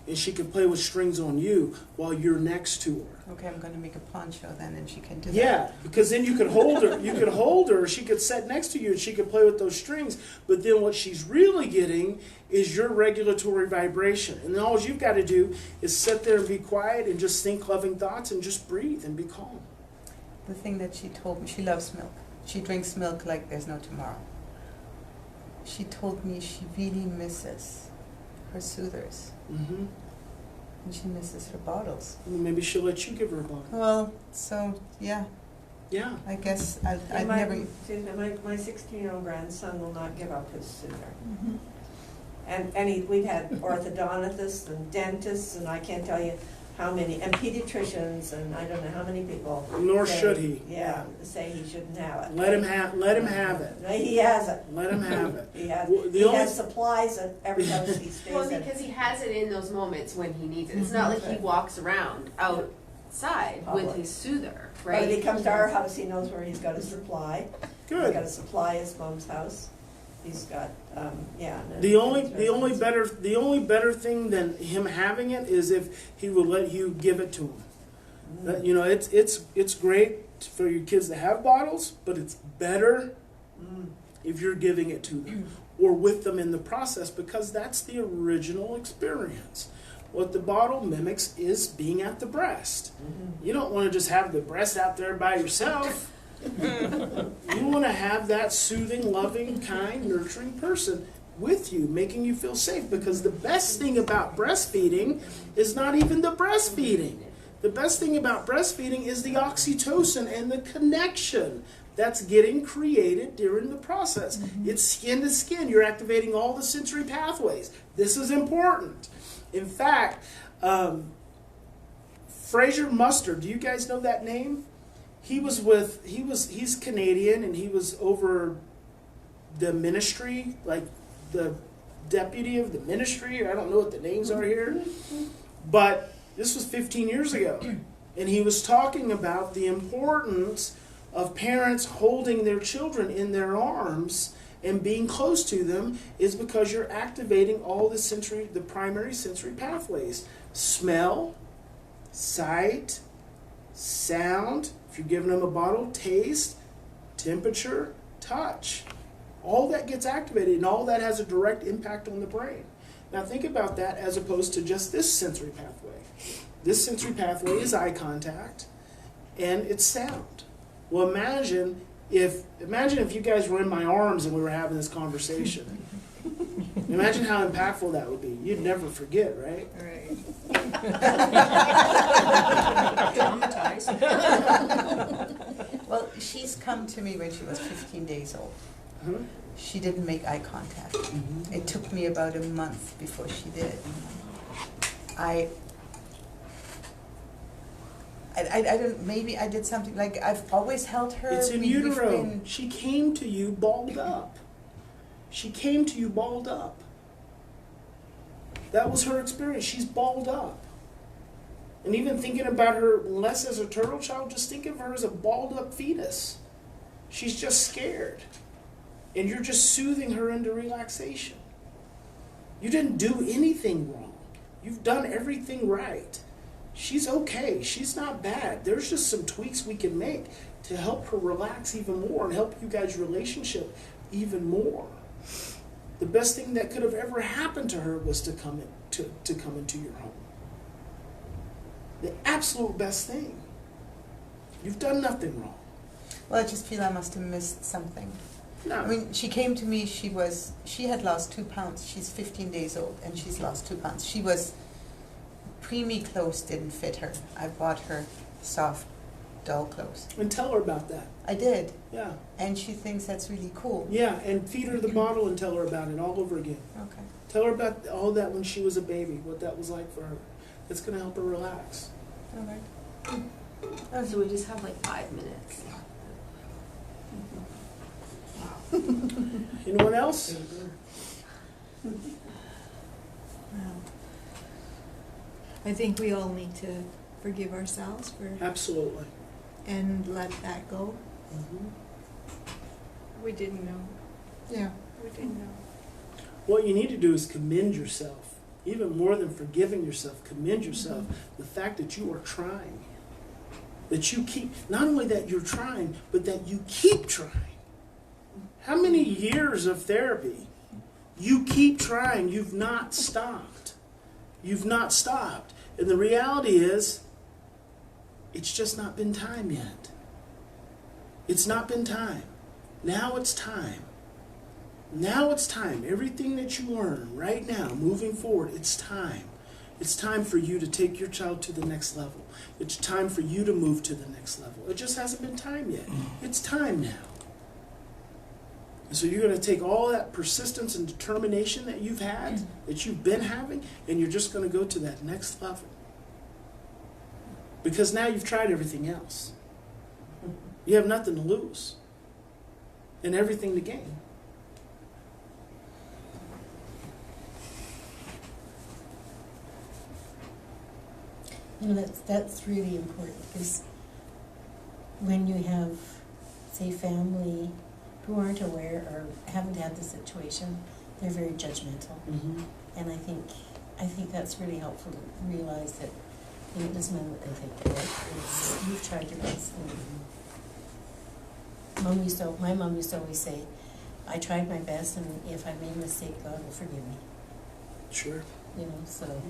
and she could play with strings on you while you're next to her. Okay, I'm going to make a poncho then, and she can do that. Yeah, because then you could hold her. You could hold her. She could sit next to you, and she could play with those strings. But then what she's really getting is your regulatory vibration. And then all you've got to do is sit there and be quiet and just think loving thoughts and just breathe and be calm. The thing that she told me, she loves milk. She drinks milk like there's no tomorrow. She told me she really misses her soothers. Mm-hmm. And she misses her bottles. Well, maybe she'll let you give her a bottle. Well, so, yeah. Yeah. I guess I'd my, never... My 16-year-old grandson will not give up his soother. And we've had orthodontists and dentists, and I can't tell you how many, and pediatricians, and I don't know how many people. Nor say, should he. Yeah, say he shouldn't have it. Let him have it. He has it. Let him have it. He has, Well, he has supplies at every house he stays Well, in. because he has it in those moments when he needs it. It's not like he walks around outside with his soother, right? But if he comes to our house, he knows where he's got a supply. Good. He's got a supply at his mom's house. He's got, The only better thing than him having it is if he would let you give it to him. That, you know, it's great for your kids to have bottles, but it's better if you're giving it to them or with them in the process, because that's the original experience. What the bottle mimics is being at the breast. You don't want to just have the breast out there by yourself. You want to have that soothing, loving, kind, nurturing person with you, making you feel safe, because the best thing about breastfeeding is not even the breastfeeding. The best thing about breastfeeding is the oxytocin and the connection that's getting created during the process. It's skin to skin. You're activating all the sensory pathways. This is important. In fact, Fraser Mustard, do you guys know that name? he's Canadian, and he was over the ministry, like the deputy of the ministry, I don't know what the names are here, but this was 15 years ago. And he was talking about the importance of parents holding their children in their arms and being close to them is because you're activating all the primary sensory pathways. Smell, sight, sound, if you're giving them a bottle, taste, temperature, touch. All that gets activated, and all that has a direct impact on the brain. Now think about that as opposed to just this sensory pathway. This sensory pathway is eye contact, and it's sound. Well, imagine if you guys were in my arms and we were having this conversation. Imagine how impactful that would be. You'd never forget, right? Right. Traumatized. Well, she's come to me when she was 15 days old. Huh? She didn't make eye contact. It took me about a month before she did. I don't, maybe I did something, like I've always held her. It's in We've utero. been- She came to you balled up. She came to you balled up. That was her experience. She's balled up. And even thinking about her less as a turtle child, just think of her as a balled up fetus. She's just scared. And you're just soothing her into relaxation. You didn't do anything wrong. You've done everything right. She's okay. She's not bad. There's just some tweaks we can make to help her relax even more and help you guys' relationship even more. The best thing that could have ever happened to her was to come into your home. The absolute best thing. You've done nothing wrong. Well, I just feel I must have missed something. No. I mean, she came to me, she had lost 2 pounds. She's 15 days old, and she's lost 2 pounds. She was, preemie clothes didn't fit her. I bought her soft, dull clothes. And tell her about that. I did, Yeah. and she thinks that's really cool. Yeah, and feed her the bottle and tell her about it all over again. Okay. Tell her about all that when she was a baby, what that was like for her. It's going to help her relax. All right. So we just have like 5 minutes. Anyone else? I think we all need to forgive ourselves Absolutely. and let that go. Mm-hmm. We didn't know. Yeah. We didn't know. What you need to do is commend yourself. Even more than forgiving yourself, commend yourself. The fact that you are trying. That you keep, not only that you're trying, but that you keep trying. How many years of therapy? You keep trying. You've not stopped. You've not stopped. And the reality is, it's just not been time yet. It's not been time. Now it's time. Now it's time. Everything that you learn right now, moving forward, it's time. It's time for you to take your child to the next level. It's time for you to move to the next level. It just hasn't been time yet. It's time now. And so you're going to take all that persistence and determination that you've had, that you've been having, and you're just going to go to that next level. Because now you've tried everything else. You have nothing to lose and everything to gain. You know, that's really important, because when you have, say, family who aren't aware or haven't had the situation, they're very judgmental. Mm-hmm. And I think that's really helpful to realize that, you know, it doesn't matter what they think, right? You've tried your best. And my mom used to always say, I tried my best, and if I made a mistake, God will forgive me. Sure. You know, so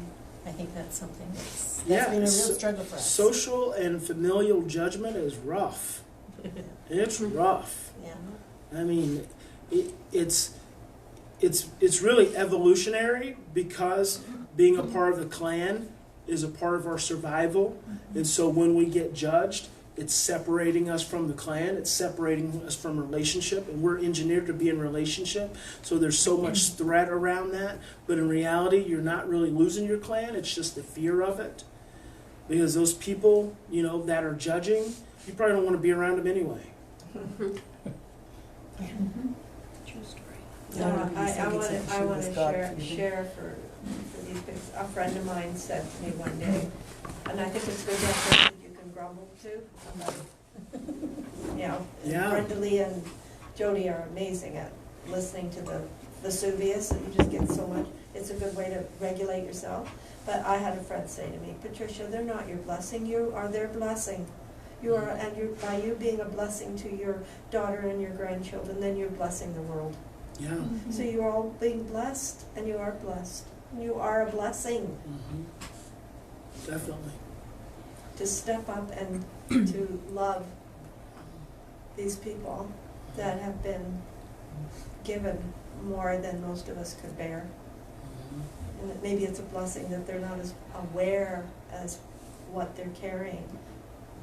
I think that's something that's Yeah, been a real struggle for us. Social and familial judgment is rough. It's rough. Yeah. I mean, it's really evolutionary, because being a part of the clan is a part of our survival. And so when we get judged, it's separating us from the clan, it's separating us from relationship, and we're engineered to be in relationship, so there's so much threat around that. But in reality, you're not really losing your clan, it's just the fear of it. Because those people, you know, that are judging, you probably don't want to be around them anyway. True story. I want to share for these things. A friend of mine said to me one day, and I think it's good to have friends that you can grumble to about, you know, Yeah. Brenda Lee and Jody are amazing at listening to the Vesuvius, and you just get so much. It's a good way to regulate yourself. But I had a friend say to me, Patricia, they're not your blessing, you are their blessing. You are, and you, by you being a blessing to your daughter and your grandchildren, then you're blessing the world. Yeah. So you're all being blessed, and you are blessed. You are a blessing. Definitely. To step up and to love these people that have been given more than most of us could bear. And that maybe it's a blessing that they're not as aware as what they're carrying.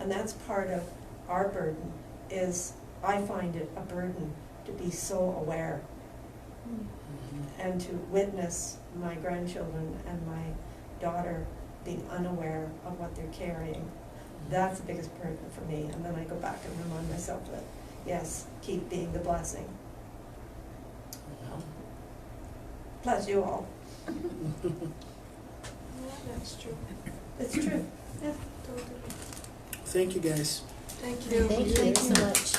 And that's part of our burden, is I find it a burden to be so aware and to witness my grandchildren and my daughter being unaware of what they're carrying. That's the biggest burden for me. And then I go back and remind myself that, yes, keep being the blessing. Plus you all. That's true. It's true. Yeah, totally. Thank you guys. Thank you. Thank you so much.